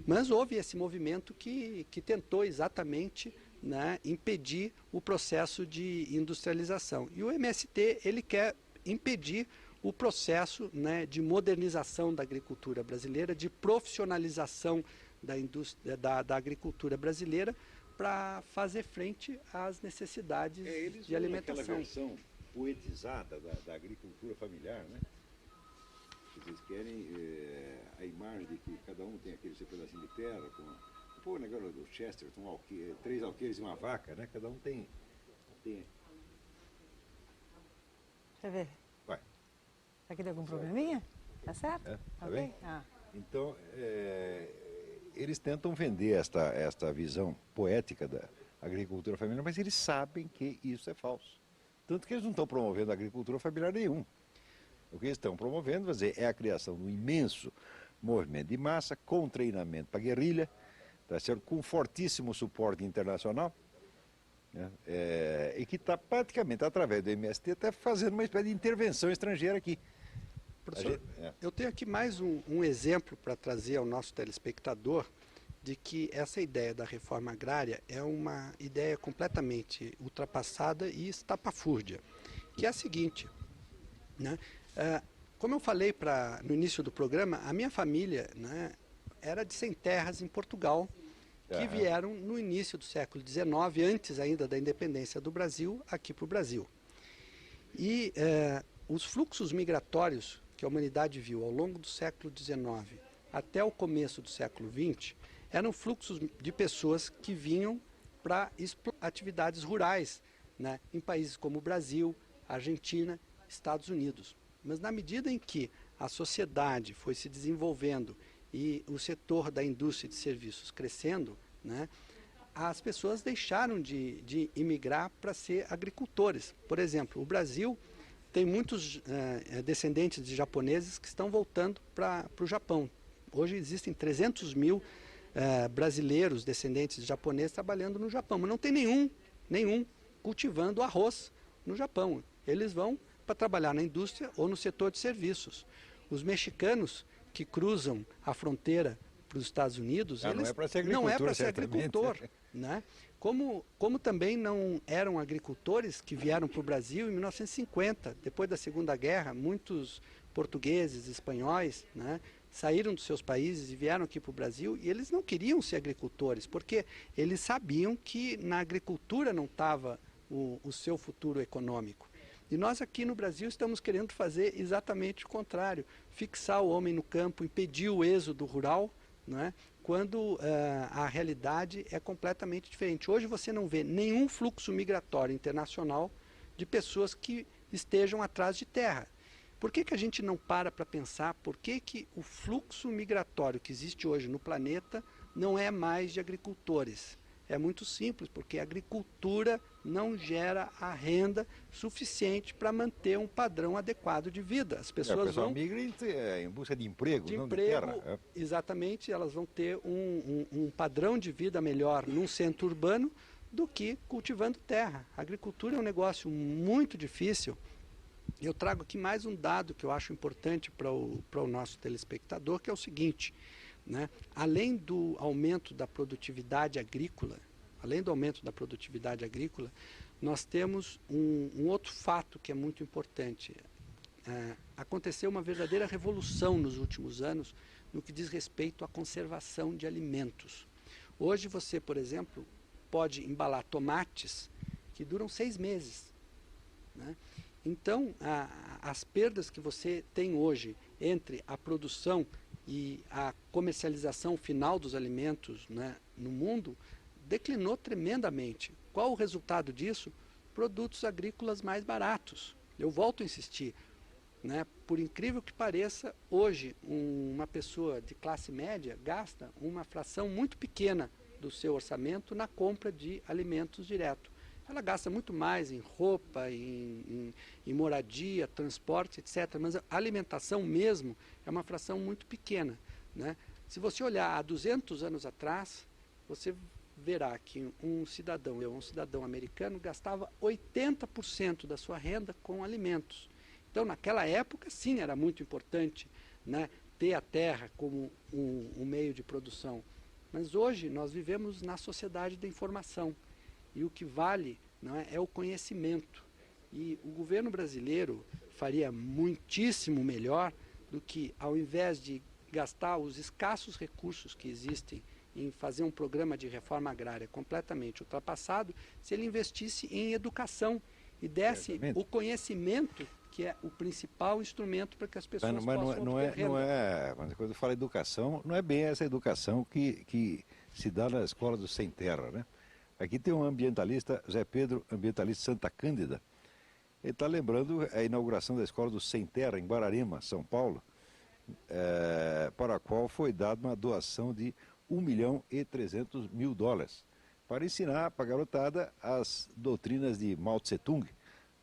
Mas houve esse movimento que tentou exatamente, né, impedir o processo de industrialização. E o MST, ele quer impedir o processo, né, de modernização da agricultura brasileira, de profissionalização da indústria, da agricultura brasileira, para fazer frente às necessidades Eles de alimentação. aquela versão poetizada da agricultura familiar, né? Eles querem a imagem de que cada um tem aquele seu pedacinho de terra, com o negócio do Chester, 3 alqueires e uma vaca, né? Cada um tem. Deixa eu ver. Vai. Aqui tem algum probleminha? Tá certo? É, tá Ok? bem? Ah. Então, eles tentam vender esta visão poética da agricultura familiar, mas eles sabem que isso é falso. Tanto que eles não estão promovendo a agricultura familiar nenhum. O que eles estão promovendo, quer dizer, é a criação de um imenso movimento de massa, com treinamento para guerrilha, tá certo? Com fortíssimo suporte internacional, né? E que está praticamente, através do MST, até fazendo uma espécie de intervenção estrangeira aqui. Professor, eu tenho aqui mais um exemplo para trazer ao nosso telespectador de que essa ideia da reforma agrária é uma ideia completamente ultrapassada e estapafúrdia, que é a seguinte, né? Como eu falei no início do programa, a minha família, né, era de sem terras em Portugal, que vieram no início do século XIX, antes ainda da independência do Brasil, aqui para o Brasil. E os fluxos migratórios que a humanidade viu ao longo do século XIX até o começo do século XX eram fluxos de pessoas que vinham para atividades rurais, né, em países como o Brasil, Argentina, Estados Unidos. Mas na medida em que a sociedade foi se desenvolvendo e o setor da indústria de serviços crescendo, né, as pessoas deixaram de imigrar para ser agricultores. Por exemplo, o Brasil tem muitos descendentes de japoneses que estão voltando para o Japão. Hoje existem 300 mil brasileiros descendentes de japoneses trabalhando no Japão, mas não tem nenhum cultivando arroz no Japão. Eles vão para trabalhar na indústria ou no setor de serviços. Os mexicanos que cruzam a fronteira para os Estados Unidos, não é para ser agricultor, não é para ser agricultor, né? Como também não eram agricultores que vieram para o Brasil em 1950, depois da Segunda Guerra, muitos portugueses, espanhóis, né, saíram dos seus países e vieram aqui para o Brasil e eles não queriam ser agricultores, porque eles sabiam que na agricultura não estava o seu futuro econômico. E nós aqui no Brasil estamos querendo fazer exatamente o contrário, fixar o homem no campo, impedir o êxodo rural, né, quando a realidade é completamente diferente. Hoje você não vê nenhum fluxo migratório internacional de pessoas que estejam atrás de terra. Por que a gente não para pensar por que o fluxo migratório que existe hoje no planeta não é mais de agricultores? É muito simples, porque a agricultura não gera a renda suficiente para manter um padrão adequado de vida. As pessoas vão migra em busca de emprego, não de emprego, terra. exatamente, elas vão ter um padrão de vida melhor num centro urbano do que cultivando terra. A agricultura é um negócio muito difícil. Eu trago aqui mais um dado que eu acho importante para o nosso telespectador, que é o seguinte, né? Além do aumento da produtividade agrícola, nós temos um outro fato que é muito importante. Aconteceu uma verdadeira revolução nos últimos anos no que diz respeito à conservação de alimentos. Hoje você, por exemplo, pode embalar tomates que duram 6 meses, né? Então, as perdas que você tem hoje entre a produção e a comercialização final dos alimentos, né, no mundo, declinou tremendamente. Qual o resultado disso? Produtos agrícolas mais baratos. Eu volto a insistir, né? Por incrível que pareça, hoje uma pessoa de classe média gasta uma fração muito pequena do seu orçamento na compra de alimentos direto. Ela gasta muito mais em roupa, em moradia, transporte, etc. Mas a alimentação mesmo é uma fração muito pequena, né? Se você olhar há 200 anos atrás, você verá que um cidadão americano gastava 80% da sua renda com alimentos. Então, naquela época, sim, era muito importante, né, ter a terra como um meio de produção. Mas hoje nós vivemos na sociedade da informação. E o que vale, não é o conhecimento. E o governo brasileiro faria muitíssimo melhor do que, ao invés de gastar os escassos recursos que existem em fazer um programa de reforma agrária completamente ultrapassado, se ele investisse em educação e desse o conhecimento, que é o principal instrumento para que as pessoas possam obter renda. Quando eu falo educação, não é bem essa educação que se dá na escola do Sem Terra, né? Aqui tem um ambientalista, Zé Pedro, ambientalista Santa Cândida. Ele está lembrando a inauguração da escola do Sem Terra, em Guararema, São Paulo, para a qual foi dada uma doação de $1.300.000 para ensinar para a garotada as doutrinas de Mao Tse-tung,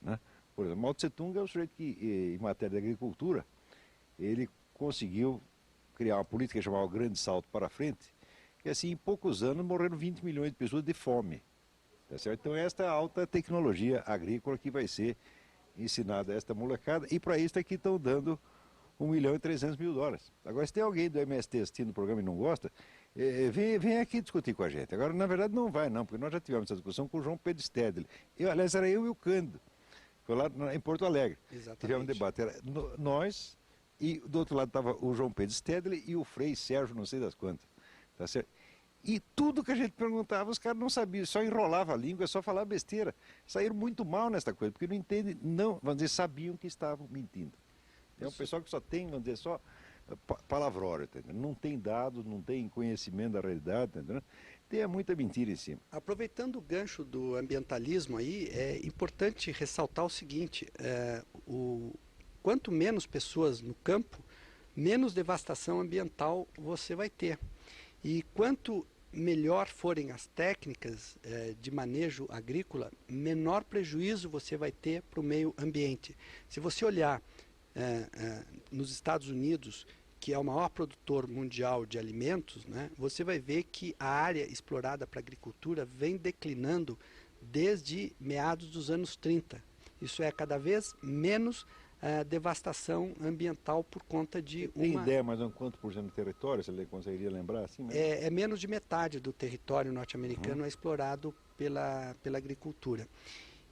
né? Por exemplo, Mao Tse-tung é o sujeito que, em matéria de agricultura, ele conseguiu criar uma política chamada o Grande Salto para Frente, que assim, em poucos anos morreram 20 milhões de pessoas de fome. Tá certo? Então esta é a alta tecnologia agrícola que vai ser ensinada a esta molecada, e para isso aqui estão dando $1.300.000. Agora, se tem alguém do MST assistindo o programa e não gosta, vem aqui discutir com a gente. Agora, na verdade, não vai não, porque nós já tivemos essa discussão com o João Pedro Stedley. Aliás, era eu e o Cândido. Foi lá em Porto Alegre. Exatamente. Tivemos um debate. Era nós, e do outro lado estava o João Pedro Stedley e o Frei Sérgio, não sei das quantas. Tá certo? E tudo que a gente perguntava, os caras não sabiam, só enrolava a língua, só falava besteira. Saíram muito mal nesta coisa, porque não entendem, não, vamos dizer, sabiam que estavam mentindo. É um pessoal que só tem, vamos dizer, só palavrório, entendeu? Não tem dados, não tem conhecimento da realidade, entendeu? Tem muita mentira em cima. Aproveitando o gancho do ambientalismo aí, é importante ressaltar o seguinte, quanto menos pessoas no campo, menos devastação ambiental você vai ter. E quanto melhor forem as técnicas de manejo agrícola, menor prejuízo você vai ter para o meio ambiente. Se você olhar nos Estados Unidos, que é o maior produtor mundial de alimentos, né, você vai ver que a área explorada para a agricultura vem declinando desde meados dos anos 30. Isso é cada vez menos devastação ambiental por conta de Tem ideia mais ou menos quanto por cento do território, você conseguiria lembrar assim mesmo? É menos de metade do território norte-americano é explorado pela agricultura.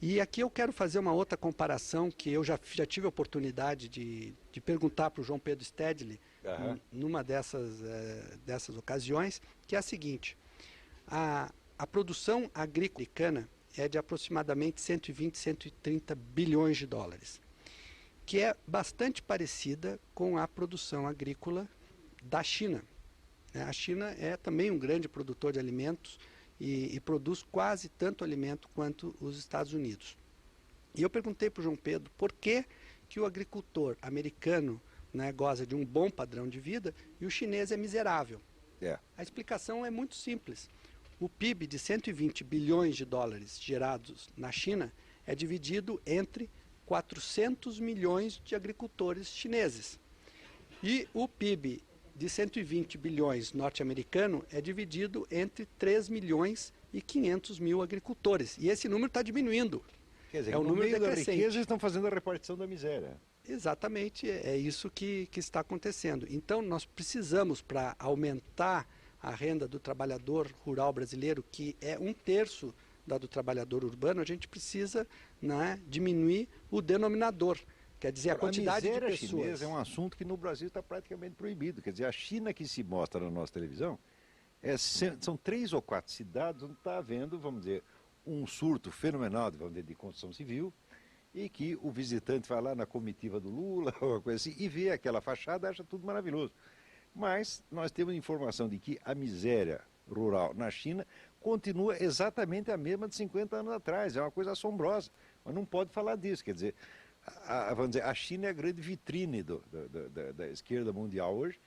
E aqui eu quero fazer uma outra comparação que eu já tive a oportunidade de perguntar para o João Pedro Stedley numa dessas ocasiões, que é a seguinte: a produção agrícola americana é de aproximadamente 120, 130 bilhões de dólares, que é bastante parecida com a produção agrícola da China. A China é também um grande produtor de alimentos e produz quase tanto alimento quanto os Estados Unidos. E eu perguntei para o João Pedro por que o agricultor americano, né, goza de um bom padrão de vida e o chinês é miserável. A explicação é muito simples. O PIB de 120 bilhões de dólares gerados na China é dividido entre 400 milhões de agricultores chineses. E o PIB de 120 bilhões norte-americano é dividido entre 3 milhões e 500 mil agricultores. E esse número está diminuindo. Quer dizer, é um no número meio decrescente. da riqueza estão fazendo a repartição da miséria. Exatamente, é isso que está acontecendo. Então, nós precisamos, para aumentar a renda do trabalhador rural brasileiro, que é 1/3 da do trabalhador urbano, a gente precisa, né, diminuir o denominador. Quer dizer, a quantidade de pessoas. A miséria chinesa é um assunto que no Brasil está praticamente proibido. Quer dizer, a China que se mostra na nossa televisão, são 3 ou 4 cidades onde está havendo, vamos dizer, um surto fenomenal de construção civil, e que o visitante vai lá na comitiva do Lula, ou uma coisa assim, e vê aquela fachada e acha tudo maravilhoso. Mas nós temos informação de que a miséria rural na China continua exatamente a mesma de 50 anos atrás. É uma coisa assombrosa, mas não pode falar disso. Quer dizer, vamos dizer, a China é a grande vitrine da esquerda mundial hoje,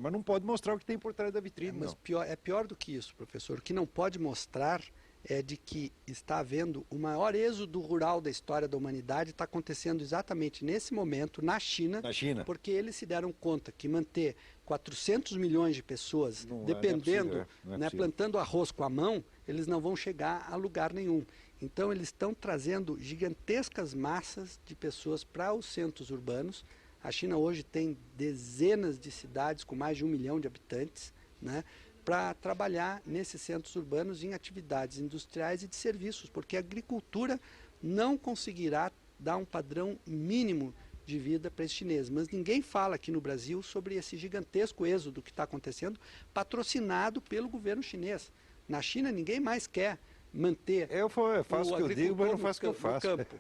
mas não pode mostrar o que tem por trás da vitrine. Mas pior do que isso, professor. O que não pode mostrar é de que está havendo o maior êxodo rural da história da humanidade, está acontecendo exatamente nesse momento na China, porque eles se deram conta que manter 400 milhões de pessoas dependendo, plantando arroz com a mão, eles não vão chegar a lugar nenhum. Então eles estão trazendo gigantescas massas de pessoas para os centros urbanos. A China hoje tem dezenas de cidades com mais de 1 milhão de habitantes, né, para trabalhar nesses centros urbanos em atividades industriais e de serviços, porque a agricultura não conseguirá dar um padrão mínimo de vida para esses chineses. Mas ninguém fala aqui no Brasil sobre esse gigantesco êxodo que está acontecendo, patrocinado pelo governo chinês. Na China ninguém mais quer manter eu faço o que eu digo, mas não faço o que eu faço. Campo,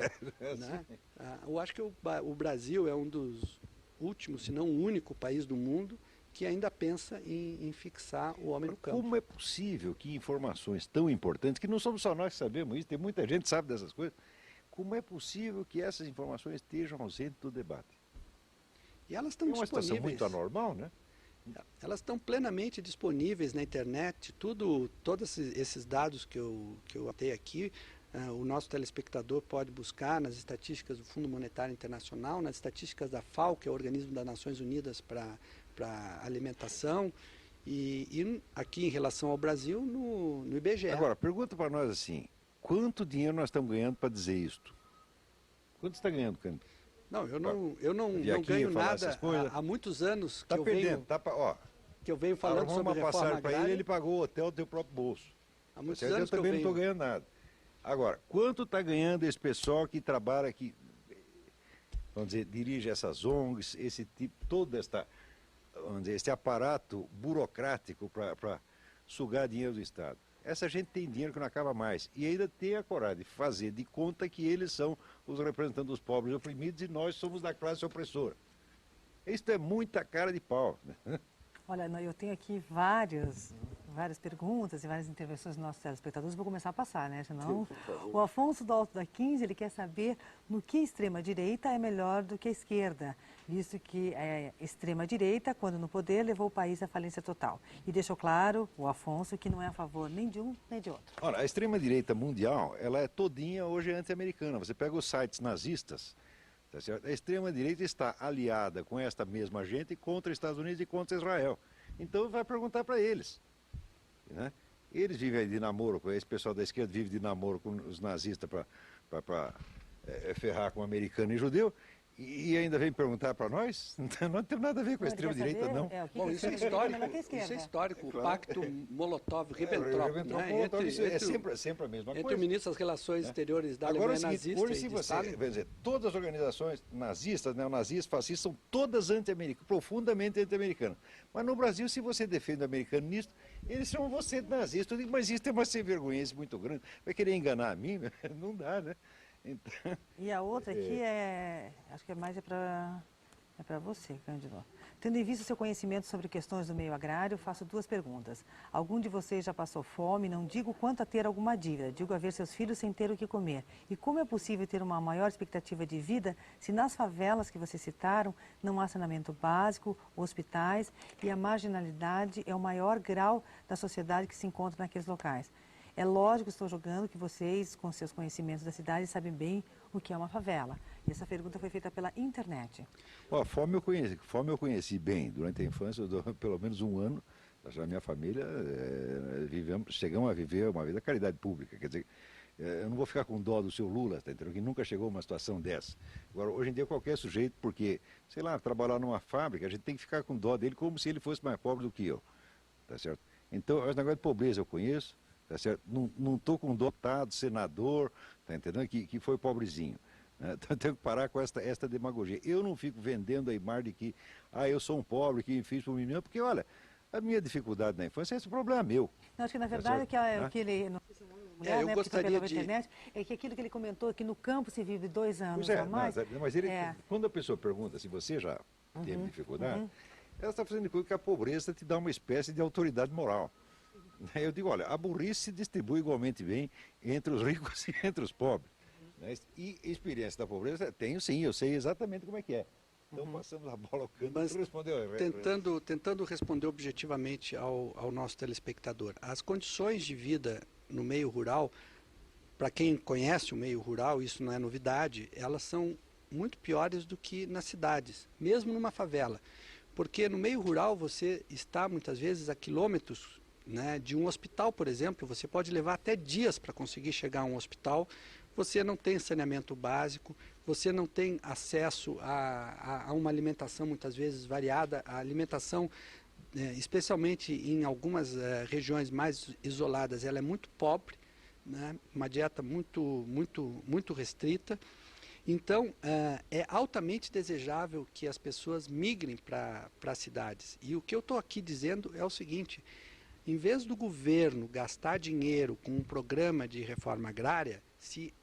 né? Eu acho que o Brasil é um dos últimos, se não o único país do mundo que ainda pensa em fixar o homem no campo. Como é possível que informações tão importantes, que não somos só nós que sabemos isso, tem muita gente que sabe dessas coisas, como é possível que essas informações estejam ausentes do debate? E elas estão disponíveis. É uma situação muito anormal, né? Elas estão plenamente disponíveis na internet, todos esses dados que eu atei aqui, o nosso telespectador pode buscar nas estatísticas do Fundo Monetário Internacional, nas estatísticas da FAO, que é o Organismo das Nações Unidas para Alimentação, e aqui em relação ao Brasil, no IBGE. Agora, pergunta para nós assim, quanto dinheiro nós estamos ganhando para dizer isto? Quanto você está ganhando, Cândido? Não, eu não ganho nada há muitos anos que eu venho falando sobre reforma agrária. Ele pagou o hotel do teu próprio bolso. Há muitos anos eu também não estou ganhando nada. Agora, quanto está ganhando esse pessoal que trabalha, que, vamos dizer, dirige essas ONGs, esse tipo, esse aparato burocrático para sugar dinheiro do Estado? Essa gente tem dinheiro que não acaba mais e ainda tem a coragem de fazer de conta que eles são os representantes dos pobres oprimidos e nós somos da classe opressora. Isso é muita cara de pau, né? Olha, eu tenho aqui várias perguntas e várias intervenções dos nossos telespectadores. Vou começar a passar, né? Senão, o Afonso do Alto da 15, ele quer saber no que a extrema-direita é melhor do que a esquerda, visto que a extrema-direita, quando no poder, levou o país à falência total. E deixou claro, o Afonso, que não é a favor nem de um nem de outro. Olha, a extrema-direita mundial, ela é todinha hoje anti-americana. Você pega os sites nazistas, tá certo? A extrema-direita está aliada com esta mesma gente contra os Estados Unidos e contra Israel. Então vai perguntar para eles, né? Eles vivem de namoro, esse pessoal da esquerda vive de namoro com os nazistas para ferrar com americano e judeu, e ainda vem perguntar para nós? Não tem nada a ver com a extrema-direita, não. Bom, isso é histórico. O pacto Molotov-Ribbentrop, né? É sempre a mesma coisa. Entre o ministro das Relações Exteriores da Alemanha nazista hoje, se você vai dizer, todas as organizações nazistas, neonazistas, fascistas, são todas anti-americanas, profundamente anti-americanas. Mas no Brasil, se você defende o americano nisso, eles chamam você de nazista. Eu digo, mas isso é uma sem-vergonhice muito grande. Vai querer enganar a mim? Não dá, né? Então, e a outra aqui acho que é para você, Cândido. Tendo em vista seu conhecimento sobre questões do meio agrário, faço 2 perguntas. Algum de vocês já passou fome? Não digo quanto a ter alguma dívida, digo a ver seus filhos sem ter o que comer. E como é possível ter uma maior expectativa de vida se nas favelas que vocês citaram não há saneamento básico, hospitais e a marginalidade é o maior grau da sociedade que se encontra naqueles locais? É lógico, estou jogando que vocês, com seus conhecimentos da cidade, sabem bem o que é uma favela. E essa pergunta foi feita pela internet. Fome eu conheci bem. Durante a infância, pelo menos 1 ano, a minha família, chegamos a viver uma vida de caridade pública. Quer dizer, eu não vou ficar com dó do seu Lula, tá entendendo? Que nunca chegou a uma situação dessa. Agora, hoje em dia, qualquer sujeito, porque, sei lá, trabalhar numa fábrica, a gente tem que ficar com dó dele como se ele fosse mais pobre do que eu. Tá certo? Então, esse negócio de pobreza eu conheço. Tá certo? Não estou com um deputado, senador, tá entendendo? Que foi pobrezinho. Né? Então, tenho que parar com esta demagogia. Eu não fico vendendo a imagem de que eu sou um pobre que fiz por mim mesmo, porque, olha, a minha dificuldade na infância, esse problema é meu. Não, acho que, na verdade, o que ele... Não sei se é uma mulher, eu né, gostaria pela internet, é que aquilo que ele comentou, que no campo se vive 2 anos ou mais... Mas quando a pessoa pergunta se você já teve dificuldade, ela está fazendo coisa que a pobreza te dá uma espécie de autoridade moral. Eu digo, olha, a burrice se distribui igualmente bem entre os ricos e entre os pobres. E experiência da pobreza, tenho sim, eu sei exatamente como é que é. Então passamos a bola ao canto. Mas respondeu. tentando responder objetivamente ao nosso telespectador, as condições de vida no meio rural, para quem conhece o meio rural, isso não é novidade, elas são muito piores do que nas cidades, mesmo numa favela. Porque no meio rural você está muitas vezes a quilômetros, né, de um hospital, por exemplo, você pode levar até dias para conseguir chegar a um hospital, você não tem saneamento básico, você não tem acesso a uma alimentação muitas vezes variada, a alimentação, especialmente em algumas regiões mais isoladas, ela é muito pobre, né, uma dieta muito restrita. Então, é altamente desejável que as pessoas migrem para as cidades. E o que eu estou aqui dizendo é o seguinte: em vez do governo gastar dinheiro com um programa de reforma agrária, se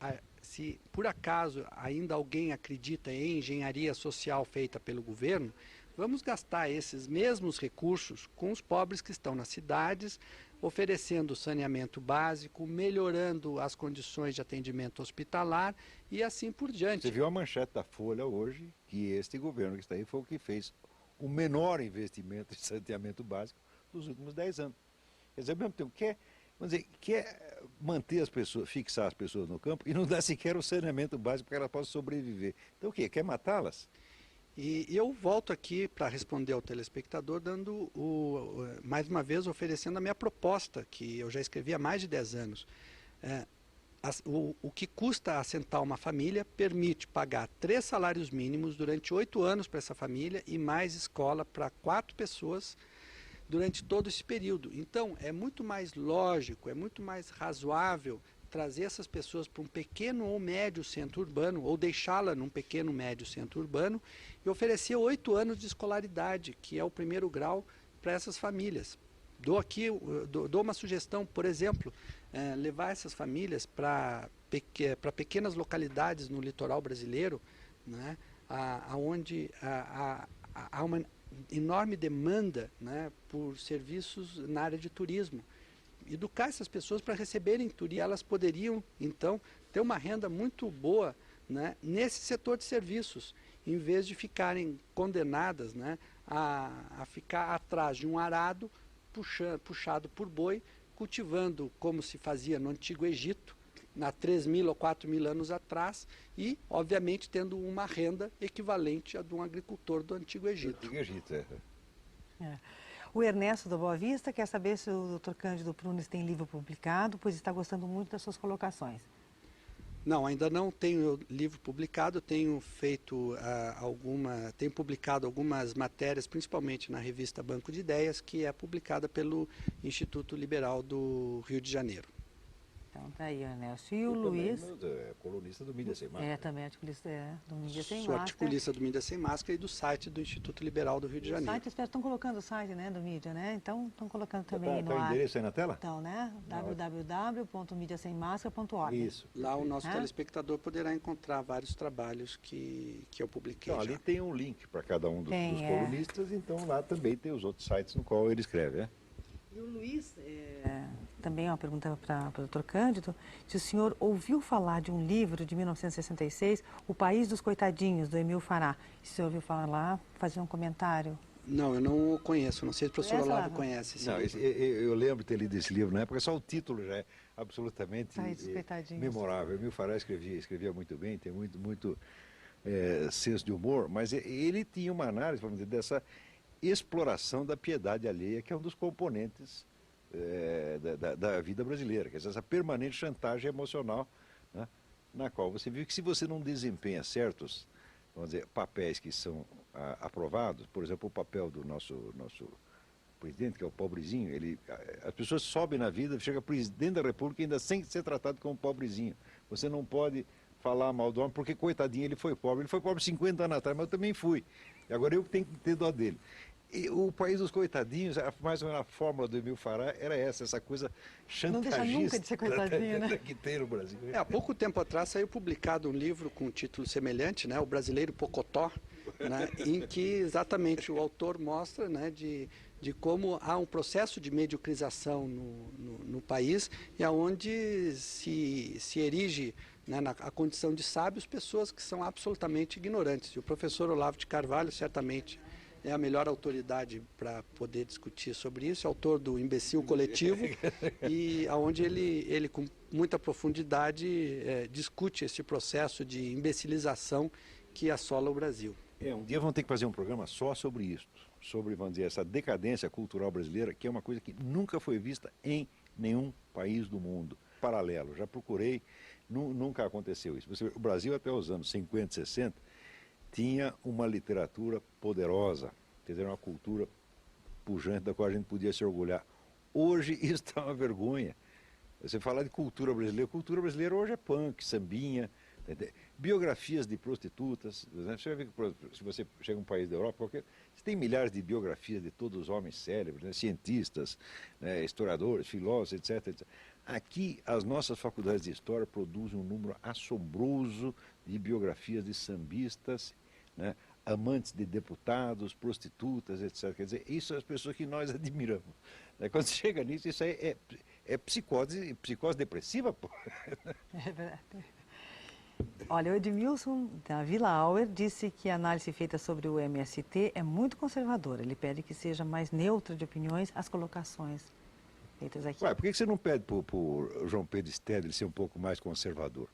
por acaso ainda alguém acredita em engenharia social feita pelo governo, vamos gastar esses mesmos recursos com os pobres que estão nas cidades, oferecendo saneamento básico, melhorando as condições de atendimento hospitalar e assim por diante. Você viu a manchete da Folha hoje, que este governo que está aí foi o que fez o menor investimento em saneamento básico dos últimos 10 anos. Quer dizer, ao mesmo tempo, quer manter as pessoas, fixar as pessoas no campo e não dá sequer o saneamento básico para que elas possam sobreviver. Então o quê? Quer matá-las? E eu volto aqui para responder ao telespectador, dando mais uma vez oferecendo a minha proposta, que eu já escrevi há mais de 10 anos. O que custa assentar uma família permite pagar 3 salários mínimos durante 8 anos para essa família e mais escola para 4 pessoas durante todo esse período. Então, é muito mais lógico, é muito mais razoável trazer essas pessoas para um pequeno ou médio centro urbano, ou deixá-la num pequeno médio centro urbano, e oferecer 8 anos de escolaridade, que é o primeiro grau para essas famílias. Dou uma sugestão, por exemplo, levar essas famílias para pequenas localidades no litoral brasileiro, né, onde há uma enorme demanda, né, por serviços na área de turismo. Educar essas pessoas para receberem turismo, elas poderiam então ter uma renda muito boa, né, nesse setor de serviços, em vez de ficarem condenadas, né, a ficar atrás de um arado puxado por boi, cultivando como se fazia no Antigo Egito, há 3.000 ou 4.000 anos atrás, e, obviamente, tendo uma renda equivalente à de um agricultor do Antigo Egito. Antigo Egito, O Ernesto da Boa Vista quer saber se o Dr. Cândido Prunes tem livro publicado, pois está gostando muito das suas colocações. Não, ainda não tenho livro publicado, tenho tenho publicado algumas matérias, principalmente na revista Banco de Ideias, que é publicada pelo Instituto Liberal do Rio de Janeiro. Então tá aí, Ernesto. E o Luiz? É colunista do Mídia Sem Máscara. Também articulista do Mídia Sem Sou Máscara. articulista do Mídia Sem Máscara e do site do Instituto Liberal do Rio de Janeiro. Estão colocando o site, né, do Mídia, né? Então estão colocando também no ar. Está o endereço aí na tela? Então, né? www.mediasemmáscara.org. Isso. Lá o nosso telespectador poderá encontrar vários trabalhos que eu publiquei. Então, ali tem um link para cada um dos colunistas, então lá também tem os outros sites no qual ele escreve, né? E o Luiz, também uma pergunta para o Dr. Cândido, se o senhor ouviu falar de um livro de 1966, O País dos Coitadinhos, do Emil Fará. Se o senhor ouviu falar lá, fazer um comentário? Não, eu não o conheço, não sei se o professor Olavo conhece esse livro. Eu lembro de ter lido esse livro na época, só o título já é absolutamente memorável. Emil Fará escrevia muito bem, tem muito senso de humor, mas ele tinha uma análise, vamos dizer, dessa exploração da piedade alheia, que é um dos componentes da vida brasileira, quer dizer, essa permanente chantagem emocional, né, na qual você viu que se você não desempenha certos, vamos dizer, papéis que são aprovados, por exemplo, o papel do nosso presidente, que é o pobrezinho, as pessoas sobem na vida, chega presidente da República ainda sem ser tratado como pobrezinho. Você não pode falar mal do homem, porque coitadinho, ele foi pobre 50 anos atrás, mas eu também fui. E agora eu que tenho que ter dó dele. E o país dos coitadinhos, mais ou menos a fórmula do Emil Fará era essa coisa chantagista. Não deixa nunca de ser coitadinho, né? Que tem no Brasil. Há pouco tempo atrás saiu publicado um livro com um título semelhante, né, O Brasileiro Pocotó, né, em que exatamente o autor mostra, né, de como há um processo de mediocrização no país e aonde se erige, né, a condição de sábios pessoas que são absolutamente ignorantes. E o professor Olavo de Carvalho certamente é a melhor autoridade para poder discutir sobre isso, é autor do Imbecil Coletivo, e aonde ele com muita profundidade discute esse processo de imbecilização que assola o Brasil. Um dia vamos ter que fazer um programa só sobre isso, sobre, vamos dizer, essa decadência cultural brasileira, que é uma coisa que nunca foi vista em nenhum país do mundo. Paralelo, já procurei, nunca aconteceu isso. O Brasil até os anos 50, 60, tinha uma literatura poderosa, quer dizer, uma cultura pujante da qual a gente podia se orgulhar. Hoje isso está uma vergonha. Você falar de cultura brasileira hoje é punk, sambinha, biografias de prostitutas. Você vai ver que se você chega a um país da Europa, você tem milhares de biografias de todos os homens célebres, né, cientistas, né, historiadores, filósofos, etc. Aqui, as nossas faculdades de história produzem um número assombroso de biografias de sambistas, né, amantes de deputados, prostitutas, etc. Quer dizer, isso são as pessoas que nós admiramos. Quando chega nisso, isso aí é psicose depressiva, pô. É verdade. Olha, o Edmilson, da Vila Auer, disse que a análise feita sobre o MST é muito conservadora. Ele pede que seja mais neutra de opiniões as colocações feitas aqui. Ué, por que você não pede para o João Pedro Stedley ser um pouco mais conservador?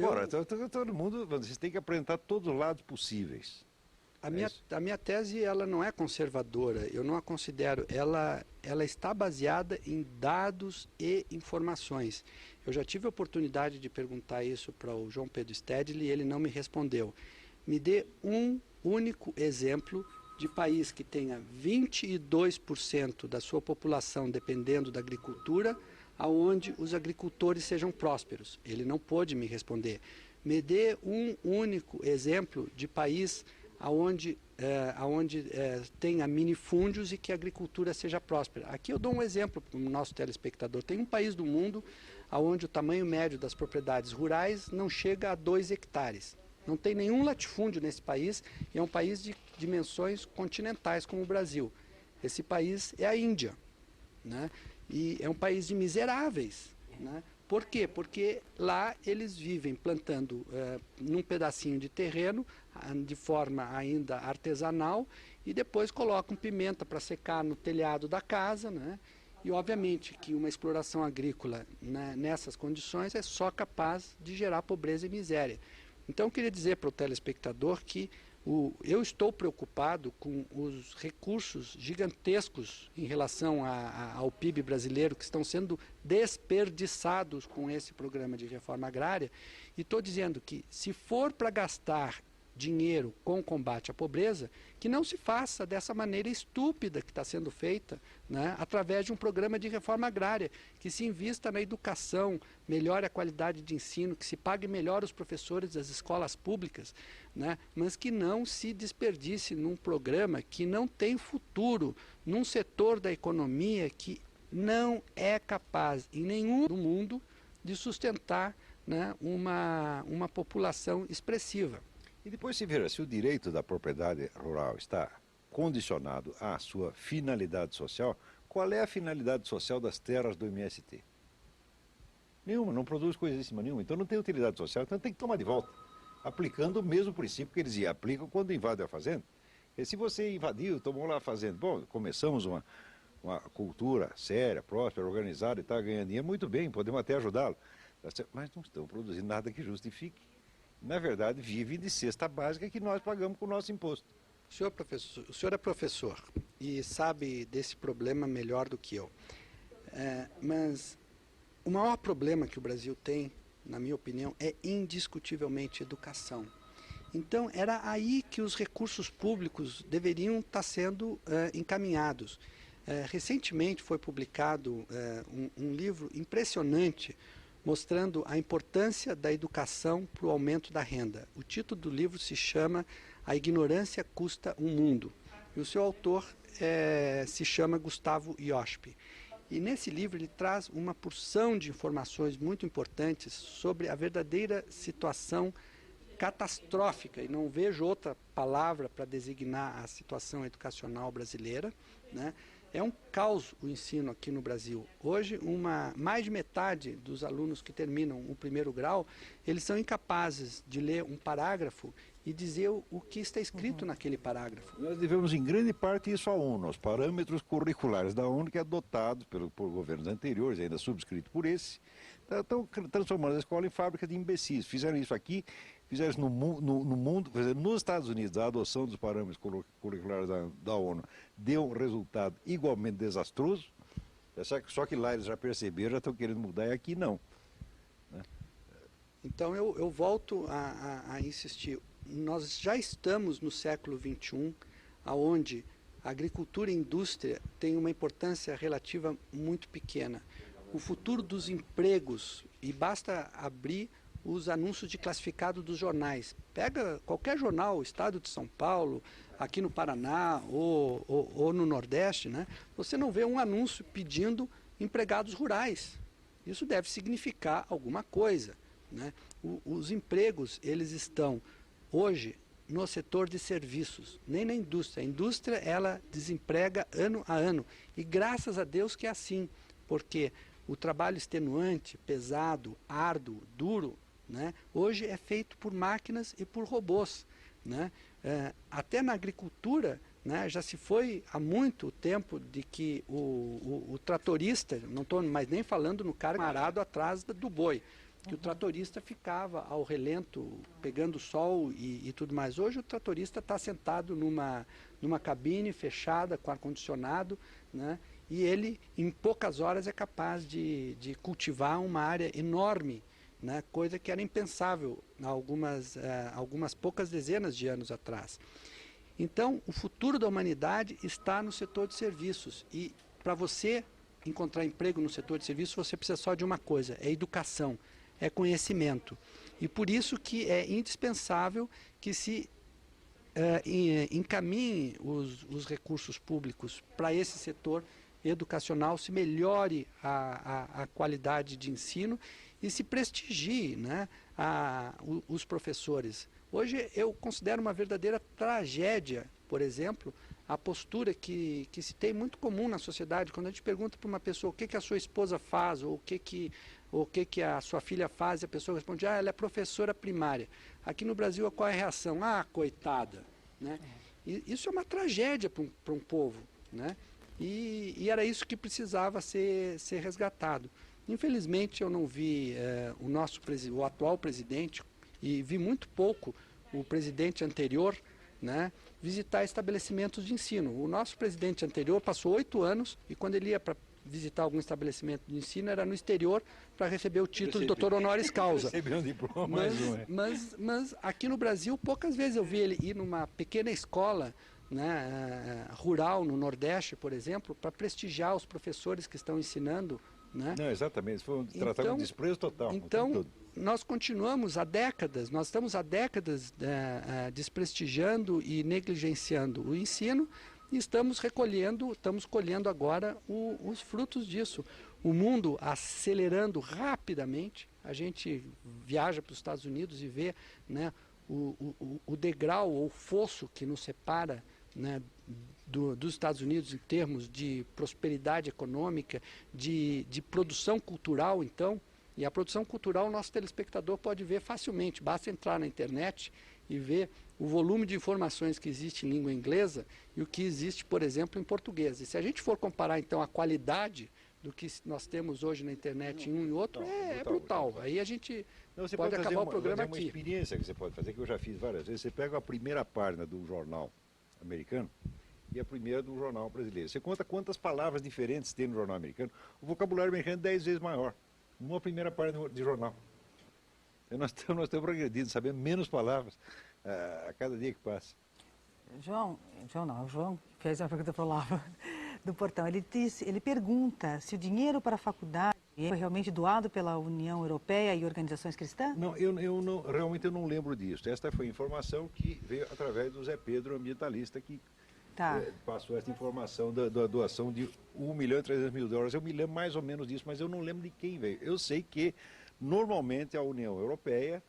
Ora, todo mundo, vocês têm que apresentar todos os lados possíveis. A minha tese, ela não é conservadora, eu não a considero, ela está baseada em dados e informações. Eu já tive a oportunidade de perguntar isso para o João Pedro Stedley e ele não me respondeu. Me dê um único exemplo de país que tenha 22% da sua população dependendo da agricultura, aonde os agricultores sejam prósperos. Ele não pôde me responder. Me dê um único exemplo de país aonde tenha minifúndios e que a agricultura seja próspera. Aqui eu dou um exemplo para o nosso telespectador. Tem um país do mundo onde o tamanho médio das propriedades rurais não chega a 2 hectares. Não tem nenhum latifúndio nesse país e é um país de dimensões continentais como o Brasil. Esse país é a Índia, né? E é um país de miseráveis, né? Por quê? Porque lá eles vivem plantando num pedacinho de terreno, de forma ainda artesanal, e depois colocam pimenta para secar no telhado da casa, né? E obviamente que uma exploração agrícola, né, nessas condições é só capaz de gerar pobreza e miséria. Então eu queria dizer para o telespectador que eu estou preocupado com os recursos gigantescos em relação ao PIB brasileiro que estão sendo desperdiçados com esse programa de reforma agrária, e estou dizendo que se for para gastar dinheiro com combate à pobreza, que não se faça dessa maneira estúpida que está sendo feita, né, através de um programa de reforma agrária, que se invista na educação, melhore a qualidade de ensino, que se pague melhor os professores das escolas públicas, né, mas que não se desperdice num programa que não tem futuro, num setor da economia que não é capaz, em nenhum do mundo, de sustentar, né, uma população expressiva. E depois se vira, se o direito da propriedade rural está condicionado à sua finalidade social, qual é a finalidade social das terras do MST? Nenhuma, não produz coisíssima nenhuma, então não tem utilidade social, então tem que tomar de volta, aplicando o mesmo princípio que eles aplicam quando invadem a fazenda. E se você invadiu, tomou lá a fazenda, bom, começamos uma cultura séria, próspera, organizada e está ganhando dinheiro, muito bem, podemos até ajudá-lo, mas não estão produzindo nada que justifique. Na verdade, vivem de cesta básica que nós pagamos com o nosso imposto. O senhor é professor e sabe desse problema melhor do que eu. Mas o maior problema que o Brasil tem, na minha opinião, é indiscutivelmente educação. Então, era aí que os recursos públicos deveriam estar sendo encaminhados. Recentemente foi publicado um livro impressionante mostrando a importância da educação para o aumento da renda. O título do livro se chama A Ignorância Custa um Mundo. E o seu autor se chama Gustavo Iospe. E nesse livro ele traz uma porção de informações muito importantes sobre a verdadeira situação catastrófica, e não vejo outra palavra para designar a situação educacional brasileira, né? É um caos o ensino aqui no Brasil. Hoje, mais de metade dos alunos que terminam o primeiro grau, eles são incapazes de ler um parágrafo e dizer o que está escrito naquele parágrafo. Nós devemos, em grande parte, isso à ONU, aos parâmetros curriculares da ONU, que é adotado por governos anteriores, ainda subscrito por esse, estão transformando a escola em fábrica de imbecis. Fizeram isso aqui, fizeram isso no mundo, quer dizer, nos Estados Unidos, a adoção dos parâmetros curriculares da ONU deu um resultado igualmente desastroso, só que lá eles já perceberam, já estão querendo mudar, e aqui não. Então eu volto a insistir. Nós já estamos no século XXI, onde a agricultura e a indústria têm uma importância relativa muito pequena. O futuro dos empregos, e basta abrir os anúncios de classificado dos jornais. Pega qualquer jornal, Estado de São Paulo, aqui no Paraná ou no Nordeste, né? Você não vê um anúncio pedindo empregados rurais. Isso deve significar alguma coisa, né? Os empregos, eles estão hoje no setor de serviços, nem na indústria. A indústria, ela desemprega ano a ano. E graças a Deus que é assim, porque o trabalho extenuante, pesado, árduo, duro, né, hoje é feito por máquinas e por robôs, né? Até na agricultura, né, já se foi há muito tempo de que o tratorista, não estou mais nem falando no cara arado atrás do boi, que o tratorista ficava ao relento, pegando sol e tudo mais. Hoje o tratorista está sentado numa cabine fechada, com ar-condicionado, né? E ele, em poucas horas, é capaz de cultivar uma área enorme, né? Coisa que era impensável há algumas poucas dezenas de anos atrás. Então, o futuro da humanidade está no setor de serviços. E para você encontrar emprego no setor de serviços, você precisa só de uma coisa, é educação. É conhecimento. E por isso que é indispensável que se encaminhe os recursos públicos para esse setor educacional, se melhore a qualidade de ensino e se prestigie, né, os professores. Hoje eu considero uma verdadeira tragédia, por exemplo, a postura que se tem muito comum na sociedade. Quando a gente pergunta para uma pessoa o que a sua esposa faz ou o que a sua filha faz, e a pessoa responde, ela é professora primária. Aqui no Brasil, qual é a reação? Coitada. Né? E isso é uma tragédia para um povo. Né? E era isso que precisava ser resgatado. Infelizmente, eu não vi o atual presidente, e vi muito pouco o presidente anterior, né, visitar estabelecimentos de ensino. O nosso presidente anterior passou 8 anos, e quando ele ia para visitar algum estabelecimento de ensino, era no exterior para receber o título de doutor honoris causa. Recebeu um diploma, mas aqui no Brasil, poucas vezes eu vi ele ir numa pequena escola, né, rural, no Nordeste, por exemplo, para prestigiar os professores que estão ensinando. Né? Não, exatamente, foi um tratado de desprezo total. Então, nós continuamos há décadas, nós estamos há décadas desprestigiando e negligenciando o ensino, e estamos colhendo agora os frutos disso. O mundo acelerando rapidamente, a gente viaja para os Estados Unidos e vê, né, o degrau ou fosso que nos separa, né, dos Estados Unidos em termos de prosperidade econômica, de produção cultural, então. E a produção cultural, o nosso telespectador pode ver facilmente, basta entrar na internet e ver o volume de informações que existe em língua inglesa e o que existe, por exemplo, em português. E se a gente for comparar, então, a qualidade do que nós temos hoje na internet em um e outro, é brutal. Aí a gente pode acabar o programa aqui. Uma experiência que você pode fazer, que eu já fiz várias vezes, você pega a primeira página do jornal americano e a primeira do jornal brasileiro. Você conta quantas palavras diferentes tem no jornal americano. O vocabulário americano é 10 vezes maior. Uma primeira página de jornal. Nós estamos progredindo, sabendo menos palavras a cada dia que passa. João fez uma pergunta para o Olavo do Portão. Ele pergunta se o dinheiro para a faculdade E foi realmente doado pela União Europeia e organizações cristãs? Não, realmente eu não lembro disso. Esta foi informação que veio através do Zé Pedro, ambientalista, que passou essa informação da doação de US$ 1.300.000. Eu me lembro mais ou menos disso, mas eu não lembro de quem veio. Eu sei que, normalmente, a União Europeia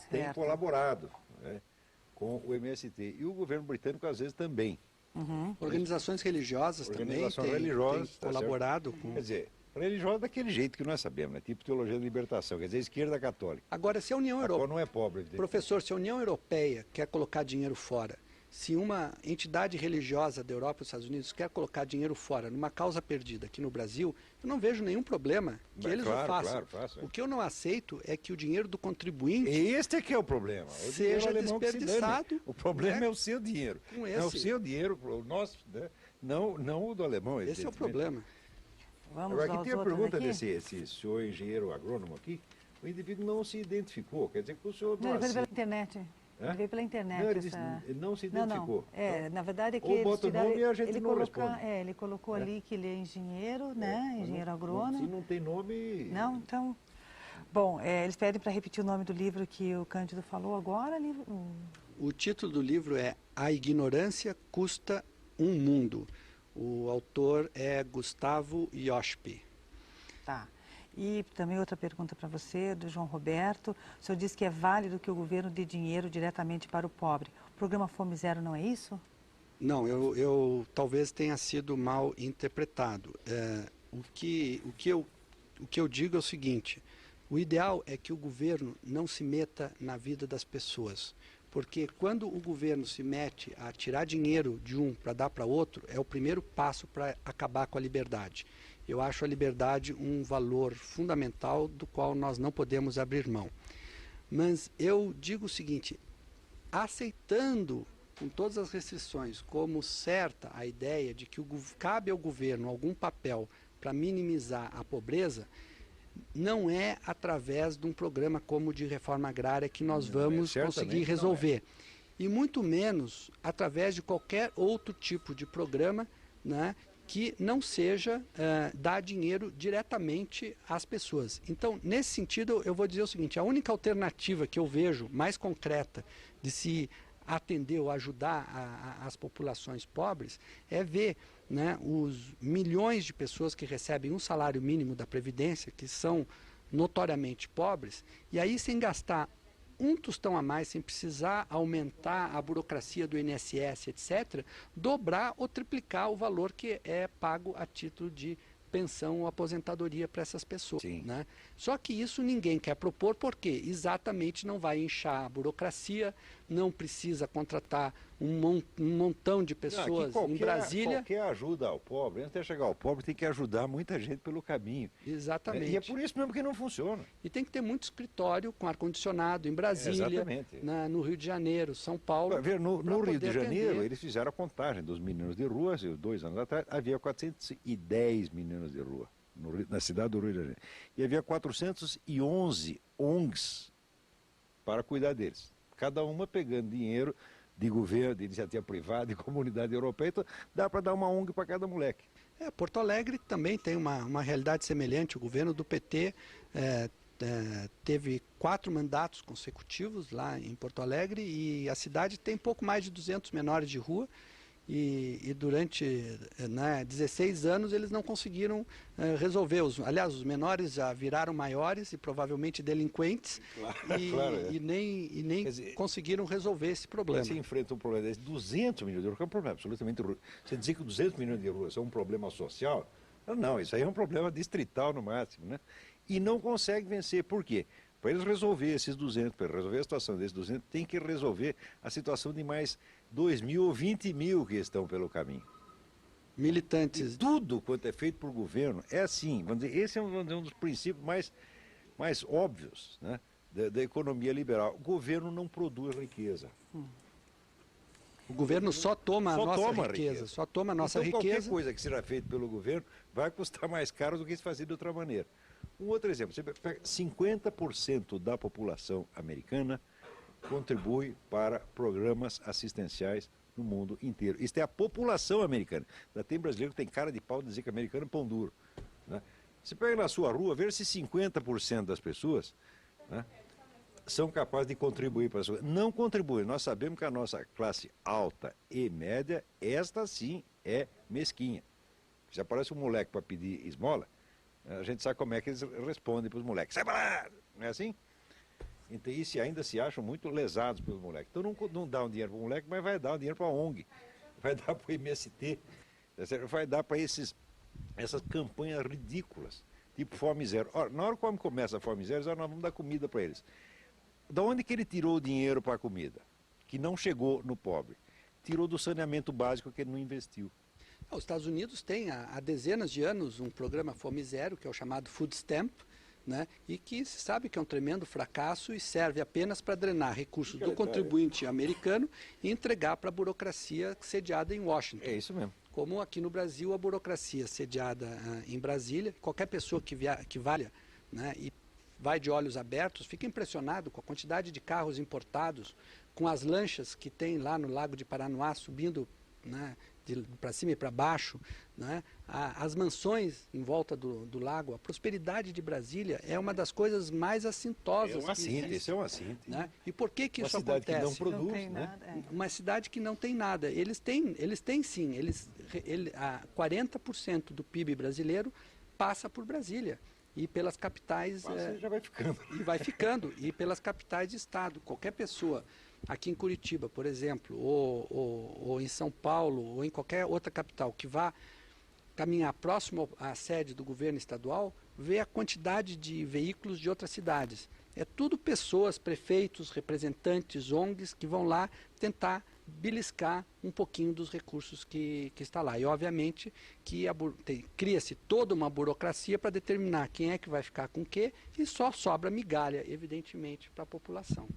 tem colaborado, né, com o MST. E o governo britânico, às vezes, também. Organizações religiosas também têm colaborado com... Quer dizer, religiosa daquele jeito que nós sabemos, né? Tipo teologia da libertação, quer dizer, esquerda católica. Agora, se a União Europeia... não é pobre. Professor, se a União Europeia quer colocar dinheiro fora, se uma entidade religiosa da Europa e dos Estados Unidos quer colocar dinheiro fora numa causa perdida aqui no Brasil, eu não vejo nenhum problema que eles o façam. O que eu não aceito é que o dinheiro do contribuinte... Este é que é o problema. Seja desperdiçado. O problema é o seu dinheiro. É o seu dinheiro, o nosso, né? Não o do alemão. Esse é o problema. Vamos agora, aqui tem a pergunta desse senhor engenheiro agrônomo aqui. O indivíduo não se identificou, quer dizer que o senhor... Não, ele veio pela internet. Ele veio pela internet. Não, ele não se identificou. Não. Na verdade é que ou bota o nome e a gente não responde. Ele colocou ali que ele é engenheiro, né? Engenheiro agrônomo. Se não tem nome... Não, então... Bom, eles pedem para repetir o nome do livro que o Cândido falou agora. O título do livro é A Ignorância Custa um Mundo. O autor é Gustavo Iospi. Tá. E também outra pergunta para você, do João Roberto. O senhor disse que é válido que o governo dê dinheiro diretamente para o pobre. O programa Fome Zero não é isso? Não, eu talvez tenha sido mal interpretado. O que eu digo é o seguinte: o ideal é que o governo não se meta na vida das pessoas. Porque quando o governo se mete a tirar dinheiro de um para dar para outro, é o primeiro passo para acabar com a liberdade. Eu acho a liberdade um valor fundamental do qual nós não podemos abrir mão. Mas eu digo o seguinte: aceitando com todas as restrições como certa a ideia de que cabe ao governo algum papel para minimizar a pobreza, não é através de um programa como o de reforma agrária que nós vamos conseguir resolver. E muito menos através de qualquer outro tipo de programa, né, que não seja dar dinheiro diretamente às pessoas. Então, nesse sentido, eu vou dizer o seguinte: a única alternativa que eu vejo mais concreta de se atender ou ajudar as populações pobres é ver, né, os milhões de pessoas que recebem um salário mínimo da Previdência, que são notoriamente pobres, e aí sem gastar um tostão a mais, sem precisar aumentar a burocracia do INSS, etc., dobrar ou triplicar o valor que é pago a título de pensão ou aposentadoria para essas pessoas. Né? Só que isso ninguém quer propor, porque exatamente não vai inchar a burocracia, não precisa contratar um montão de pessoas em Brasília. Qualquer ajuda ao pobre, antes de chegar ao pobre, tem que ajudar muita gente pelo caminho. Exatamente. E é por isso mesmo que não funciona. E tem que ter muito escritório com ar-condicionado em Brasília, no Rio de Janeiro, São Paulo. No Rio de Janeiro, eles fizeram a contagem dos meninos de rua, 2 anos atrás, havia 410 meninos de rua na cidade do Rio de Janeiro. E havia 411 ONGs para cuidar deles. Cada uma pegando dinheiro de governo, de iniciativa privada, de comunidade europeia, então dá para dar uma ONG para cada moleque. Porto Alegre também tem uma realidade semelhante. O governo do PT teve 4 mandatos consecutivos lá em Porto Alegre e a cidade tem pouco mais de 200 menores de rua. E durante 16 anos eles não conseguiram resolver. Aliás, os menores já viraram maiores e provavelmente delinquentes e nem conseguiram resolver esse problema. Você enfrenta um problema desse, 200 milhões de euros, que é um problema absolutamente ruim. Você dizer que 200 milhões de euros é um problema social, não, isso aí é um problema distrital no máximo, né? E não consegue vencer. Por quê? Para eles resolver esses 200, para resolver a situação desses 200, tem que resolver a situação de mais 2.000 ou 20 mil que estão pelo caminho. Militantes. E tudo quanto é feito por governo é assim. Vamos dizer, esse é um dos princípios mais óbvios, né, da economia liberal. O governo não produz riqueza. O governo só toma a nossa riqueza. Só toma a nossa riqueza. Qualquer coisa que seja feita pelo governo vai custar mais caro do que se fazer de outra maneira. Um outro exemplo, você pega 50% da população americana contribui para programas assistenciais no mundo inteiro. Isso é a população americana. Já tem brasileiro que tem cara de pau de dizer que americano é pão duro, né? Você pega na sua rua, vê se 50% das pessoas, né, são capazes de contribuir para a sua... Não contribuem. Nós sabemos que a nossa classe alta e média, esta sim é mesquinha. Se aparece um moleque para pedir esmola, a gente sabe como é que eles respondem para os moleques. Sai para lá! Não é assim? Então, e se ainda se acham muito lesados pelos moleques. Então não dá um dinheiro para o moleque, mas vai dar um dinheiro para a ONG, vai dar para o MST, vai dar para essas campanhas ridículas, tipo Fome Zero. Ora, na hora que começa a Fome Zero, nós vamos dar comida para eles. Da onde que ele tirou o dinheiro para a comida? Que não chegou no pobre. Tirou do saneamento básico que ele não investiu. Os Estados Unidos têm há dezenas de anos um programa Fome Zero, que é o chamado Food Stamp, né, e que se sabe que é um tremendo fracasso e serve apenas para drenar recursos do contribuinte americano e entregar para a burocracia sediada em Washington. É isso mesmo. Como aqui no Brasil, a burocracia sediada em Brasília, qualquer pessoa que valha, né, e vai de olhos abertos, fica impressionado com a quantidade de carros importados, com as lanchas que tem lá no Lago de Paranoá subindo, né, para cima e para baixo, né, as mansões em volta do lago. A prosperidade de Brasília é uma das coisas mais assintosas. É uma síntese, isso é uma síntese. Né? E por que isso acontece? Uma cidade que não produz, não né? Uma cidade que não tem nada. Eles têm sim, 40% do PIB brasileiro passa por Brasília. E pelas capitais... já vai ficando. E vai ficando. E pelas capitais de estado. Qualquer pessoa aqui em Curitiba, por exemplo, ou em São Paulo, ou em qualquer outra capital que vá caminhar próximo à sede do governo estadual, vê a quantidade de veículos de outras cidades. É tudo pessoas, prefeitos, representantes, ONGs, que vão lá tentar beliscar um pouquinho dos recursos que está lá. E, obviamente, que cria-se toda uma burocracia para determinar quem é que vai ficar com o quê, e só sobra migalha, evidentemente, para a população.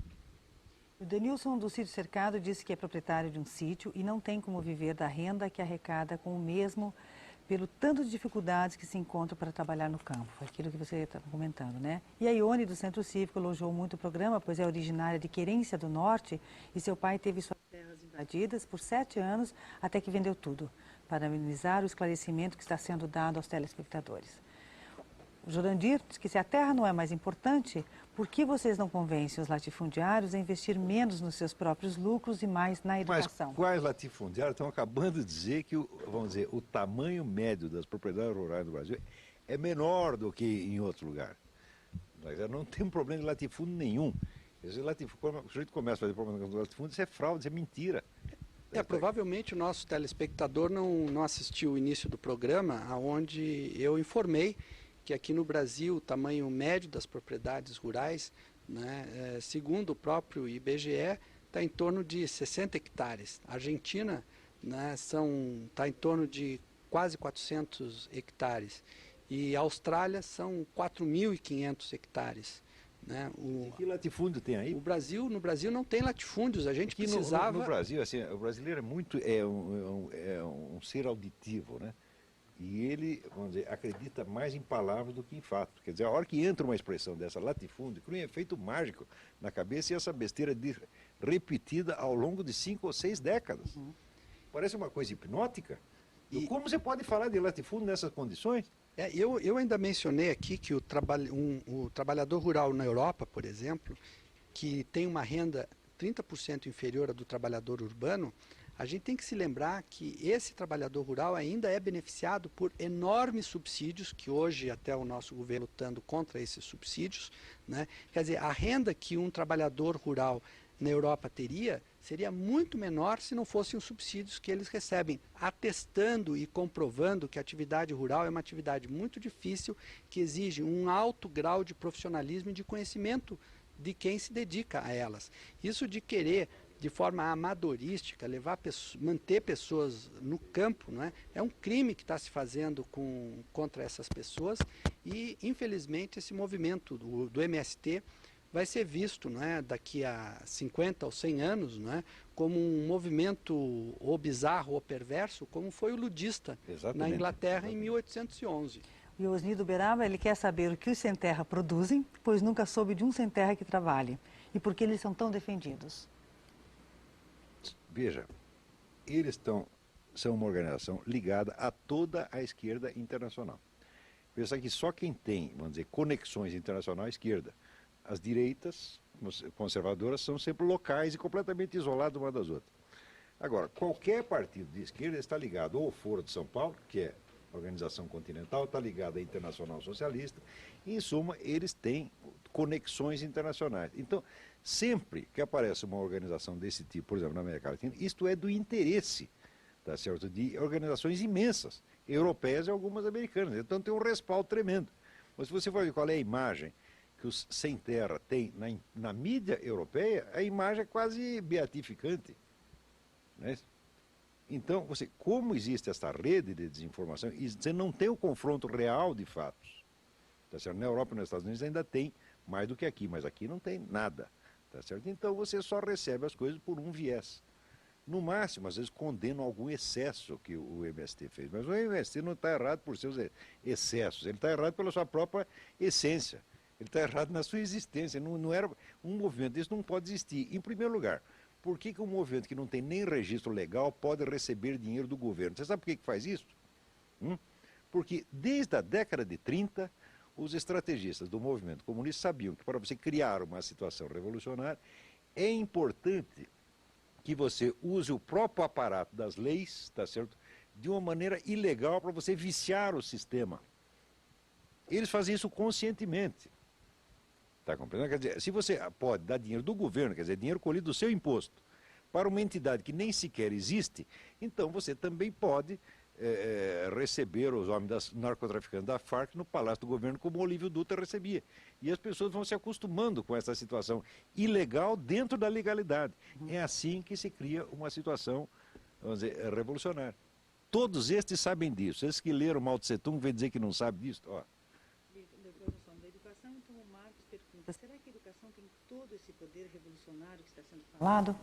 O Denilson do Sítio Cercado disse que é proprietário de um sítio e não tem como viver da renda que arrecada com o mesmo, pelo tanto de dificuldades que se encontram para trabalhar no campo. Foi aquilo que você estava comentando, né? E a Ione do Centro Cívico elogiou muito o programa, pois é originária de Querência do Norte e seu pai teve suas terras invadidas por 7 anos até que vendeu tudo, para amenizar o esclarecimento que está sendo dado aos telespectadores. O Jurandir diz que se a terra não é mais importante, por que vocês não convencem os latifundiários a investir menos nos seus próprios lucros e mais na educação? Mas quais latifundiários estão acabando de dizer que, vamos dizer, o tamanho médio das propriedades rurais do Brasil é menor do que em outro lugar. Nós não temos problema de latifúndio nenhum. Quando o sujeito começa a fazer problema com latifúndio, isso é fraude, isso é mentira. Provavelmente o nosso telespectador não assistiu o início do programa, onde eu informei que aqui no Brasil o tamanho médio das propriedades rurais, né, segundo o próprio IBGE, está em torno de 60 hectares. A Argentina, né, está em torno de quase 400 hectares. E a Austrália são 4.500 hectares. Né? E que latifúndio tem aí? No Brasil não tem latifúndios. A gente precisava... No Brasil, assim, o brasileiro é um ser auditivo, né? E ele, vamos dizer, acredita mais em palavras do que em fatos. Quer dizer, a hora que entra uma expressão dessa, latifúndio, cria um efeito mágico na cabeça e essa besteira repetida ao longo de 5 ou 6 décadas. Parece uma coisa hipnótica. E como você pode falar de latifúndio nessas condições? Eu ainda mencionei aqui que o trabalhador rural na Europa, por exemplo, que tem uma renda 30% inferior à do trabalhador urbano, a gente tem que se lembrar que esse trabalhador rural ainda é beneficiado por enormes subsídios, que hoje até o nosso governo lutando contra esses subsídios, né? Quer dizer, a renda que um trabalhador rural na Europa teria seria muito menor se não fossem os subsídios que eles recebem, atestando e comprovando que a atividade rural é uma atividade muito difícil, que exige um alto grau de profissionalismo e de conhecimento de quem se dedica a elas. Isso de querer de forma amadorística, manter pessoas no campo, não é? É um crime que está se fazendo contra essas pessoas e, infelizmente, esse movimento do MST vai ser visto, não é, daqui a 50 ou 100 anos, não é, como um movimento ou bizarro ou perverso, como foi o ludista na Inglaterra em 1811. E o Osnido Beraba, ele quer saber o que os sem-terra produzem, pois nunca soube de um sem-terra que trabalhe. E por que eles são tão defendidos? Veja, eles são uma organização ligada a toda a esquerda internacional. Pensar que só quem tem, vamos dizer, conexões internacionais à esquerda. As direitas conservadoras são sempre locais e completamente isoladas uma das outras. Agora, qualquer partido de esquerda está ligado ou ao Foro de São Paulo, que é a Organização Continental, está ligado à Internacional Socialista, e, em suma, eles têm conexões internacionais. Então, sempre que aparece uma organização desse tipo, por exemplo, na América Latina, isto é do interesse, tá certo, de organizações imensas, europeias e algumas americanas. Então tem um respaldo tremendo. Mas se você for ver qual é a imagem que os sem terra têm na mídia europeia, a imagem é quase beatificante. Né? Então, como existe essa rede de desinformação, e você não tem o confronto real de fatos. Tá certo? Na Europa e nos Estados Unidos ainda tem mais do que aqui, mas aqui não tem nada. Tá certo? Então você só recebe as coisas por um viés. No máximo, às vezes, condenam algum excesso que o MST fez. Mas o MST não está errado por seus excessos, ele está errado pela sua própria essência. Ele está errado na sua existência. Não era um movimento desse não pode existir. Em primeiro lugar, por que um movimento que não tem nem registro legal pode receber dinheiro do governo? Você sabe por que faz isso? Porque desde a década de 30, os estrategistas do movimento comunista sabiam que para você criar uma situação revolucionária, é importante que você use o próprio aparato das leis, tá certo? De uma maneira ilegal para você viciar o sistema. Eles fazem isso conscientemente. Tá compreendendo? Quer dizer, se você pode dar dinheiro do governo, quer dizer, dinheiro colhido do seu imposto, para uma entidade que nem sequer existe, então você também pode receber os homens das narcotraficantes da Farc no Palácio do Governo, como o Olívio Dutra recebia. E as pessoas vão se acostumando com essa situação ilegal dentro da legalidade. É assim que se cria uma situação, vamos dizer, revolucionária. Todos estes sabem disso. Esses que leram Mao Tse Tung vêm dizer que não sabem disso. Ó. Da educação, então o Marcos pergunta, será que a educação tem todo esse poder revolucionário que está sendo falado?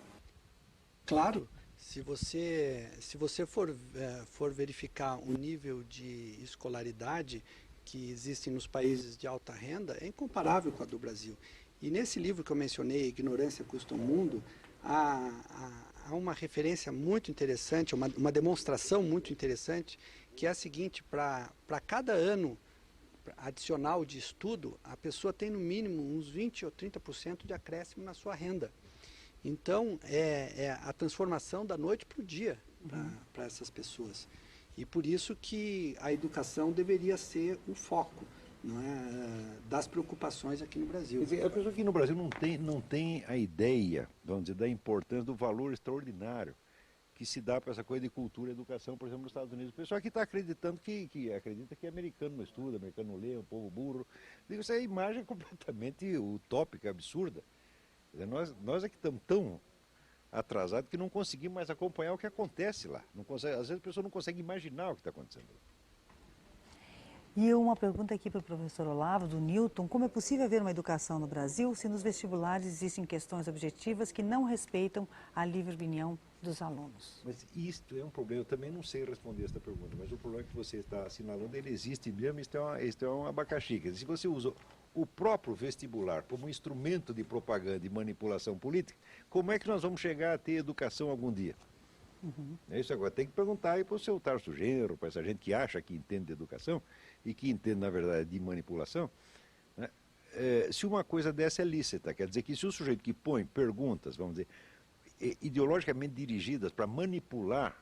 Claro. Se você for verificar o nível de escolaridade que existe nos países de alta renda, é incomparável com a do Brasil. E nesse livro que eu mencionei, Ignorância Custa o Mundo, há uma referência muito interessante, uma demonstração muito interessante, que é a seguinte: para cada ano adicional de estudo, a pessoa tem no mínimo uns 20 ou 30% de acréscimo na sua renda. Então, é a transformação da noite para o dia para essas pessoas. E por isso que a educação deveria ser o foco, não é, das preocupações aqui no Brasil. Quer dizer, a pessoa aqui no Brasil não tem a ideia, vamos dizer, da importância do valor extraordinário que se dá para essa coisa de cultura e educação, por exemplo, nos Estados Unidos. O pessoal aqui está acreditando que acredita que americano não estuda, americano não lê, é um povo burro. Digo, essa imagem é completamente utópica, absurda. Nós é que estamos tão atrasados que não conseguimos mais acompanhar o que acontece lá. Às vezes a pessoa não consegue imaginar o que está acontecendo lá. E uma pergunta aqui para o professor Olavo, do Newton: como é possível haver uma educação no Brasil se nos vestibulares existem questões objetivas que não respeitam a livre opinião dos alunos? Mas isto é um problema, eu também não sei responder essa pergunta, mas o problema que você está assinalando, ele existe mesmo, isto é um abacaxi. Quer dizer, se você usa o próprio vestibular como instrumento de propaganda e manipulação política, como é que nós vamos chegar a ter educação algum dia? É isso agora, tem que perguntar aí para o seu Tarso Genro, para essa gente que acha que entende de educação e que entende, na verdade, de manipulação, né? Se uma coisa dessa é lícita. Quer dizer que se o sujeito que põe perguntas, vamos dizer, ideologicamente dirigidas para manipular,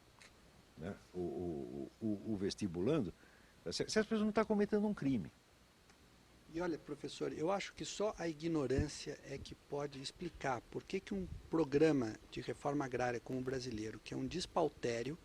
né, o vestibulando, se as pessoas não estão cometendo um crime. E olha, professor, eu acho que só a ignorância é que pode explicar por que um programa de reforma agrária como o brasileiro, que é um despautério,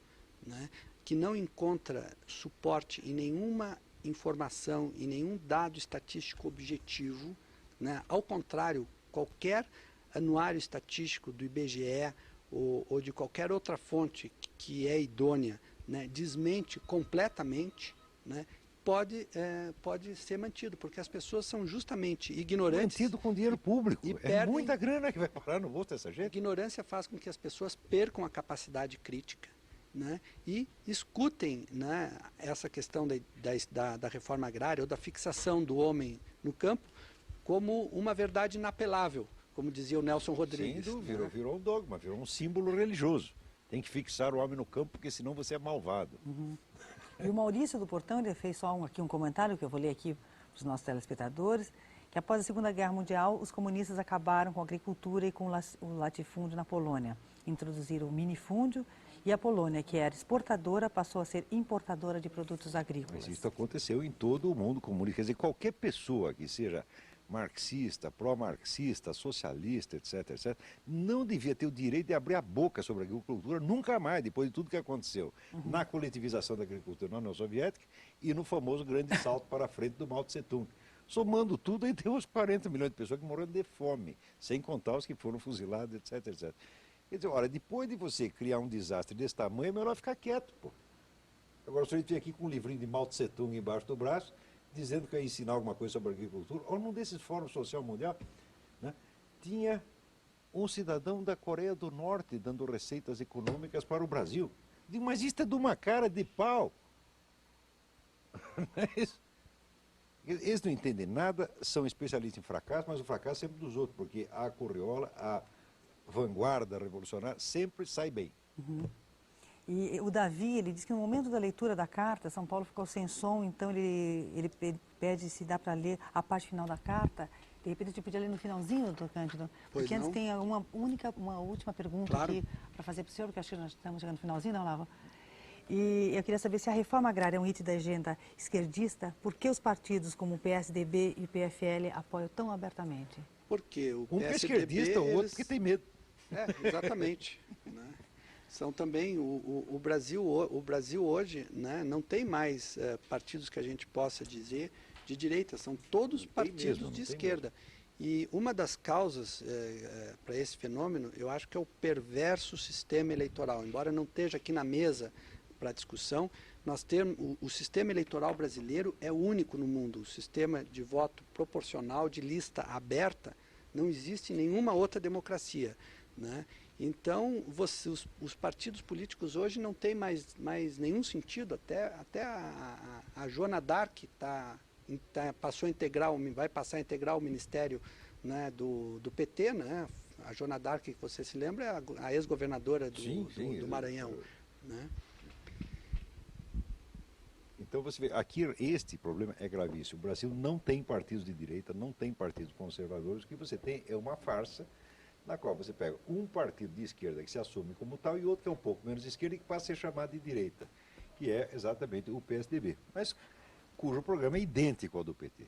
né, que não encontra suporte em nenhuma informação, em nenhum dado estatístico objetivo, né, ao contrário, qualquer anuário estatístico do IBGE ou de qualquer outra fonte que é idônea, né, desmente completamente, né, pode ser mantido, porque as pessoas são justamente ignorantes. Mantido com dinheiro público. E é perdem, muita grana que vai parar no bolso dessa gente. A ignorância faz com que as pessoas percam a capacidade crítica, né, e escutem, né, essa questão da reforma agrária ou da fixação do homem no campo como uma verdade inapelável, como dizia o Nelson Rodrigues. Sem dúvida, virou um dogma, virou um símbolo religioso. Tem que fixar o homem no campo, porque senão você é malvado. E o Maurício do Portão, ele fez só aqui um comentário, que eu vou ler aqui para os nossos telespectadores, que após a Segunda Guerra Mundial, os comunistas acabaram com a agricultura e com o latifúndio na Polônia. Introduziram o minifúndio e a Polônia, que era exportadora, passou a ser importadora de produtos agrícolas. Mas isso aconteceu em todo o mundo comunista. Quer dizer, qualquer pessoa que seja marxista, pró-marxista, socialista, etc., etc., não devia ter o direito de abrir a boca sobre a agricultura nunca mais, depois de tudo que aconteceu na coletivização da agricultura na União Soviética e no famoso grande salto para a frente do Mao Tse-tung. Somando tudo, aí tem uns 40 milhões de pessoas que morreram de fome, sem contar os que foram fuzilados, etc., etc. Quer dizer, olha, depois de você criar um desastre desse tamanho, é melhor ficar quieto, pô. Agora, o senhor vem aqui com um livrinho de Mao Tse-tung embaixo do braço, dizendo que ia ensinar alguma coisa sobre agricultura. Ou num desses fóruns social mundial, né, tinha um cidadão da Coreia do Norte dando receitas econômicas para o Brasil. Digo, mas isso é de uma cara de pau. Eles não entendem nada, são especialistas em fracasso, mas o fracasso é sempre dos outros, porque a Corriola, a vanguarda revolucionária, sempre sai bem. E o Davi, ele diz que no momento da leitura da carta, São Paulo ficou sem som, então ele pede se dá para ler a parte final da carta. De repente a gente podia ler no finalzinho, doutor Cândido, porque antes tem uma última pergunta aqui para fazer para o senhor, porque acho que nós estamos chegando no finalzinho, não, Lava? E eu queria saber se a reforma agrária é um item da agenda esquerdista, por que os partidos como o PSDB e o PFL apoiam tão abertamente? Porque o Um que é PSDB, esquerdista, o outro que tem medo. Exatamente. Né? São também, o Brasil hoje, né, não tem mais partidos que a gente possa dizer de direita, são todos partidos de esquerda. E uma das causas para esse fenômeno, eu acho que é o perverso sistema eleitoral. Embora não esteja aqui na mesa para discussão, nós temos, o sistema eleitoral brasileiro é o único no mundo. O sistema de voto proporcional, de lista aberta, não existe em nenhuma outra democracia. Né? Então, os partidos políticos hoje não têm mais nenhum sentido. Até a Joana D'Arc vai passar a integrar o ministério, né, do PT. Né? A Joana D'Arc, que você se lembra, é a ex-governadora do Maranhão. Né? Então você vê, aqui este problema é gravíssimo. O Brasil não tem partidos de direita, não tem partidos conservadores. O que você tem é uma farsa na qual você pega um partido de esquerda que se assume como tal e outro que é um pouco menos de esquerda e que passa a ser chamado de direita, que é exatamente o PSDB, mas cujo programa é idêntico ao do PT.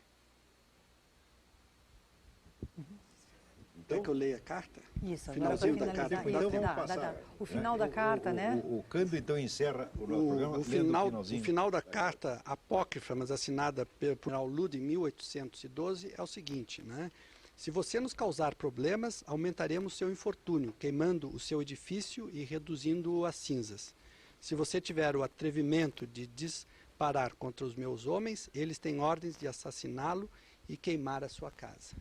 Quer que eu leia a carta? Isso, finalzinho agora para da carta. Então vamos passar. O final da carta, né? O Cândido então encerra o nosso programa o final da carta apócrifa, mas assinada por Lud em 1812, é o seguinte, né? Se você nos causar problemas, aumentaremos seu infortúnio, queimando o seu edifício e reduzindo-o a cinzas. Se você tiver o atrevimento de disparar contra os meus homens, eles têm ordens de assassiná-lo e queimar a sua casa.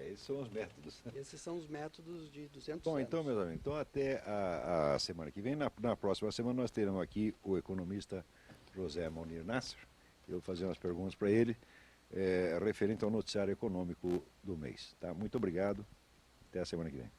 Esses são os métodos. Esses são os métodos de 200 Bom, anos. então, meus amigos, então até a semana que vem. Na próxima semana nós teremos aqui o economista José Monir Nasser. Eu vou fazer umas perguntas para ele, referente ao noticiário econômico do mês. Tá? Muito obrigado. Até a semana que vem.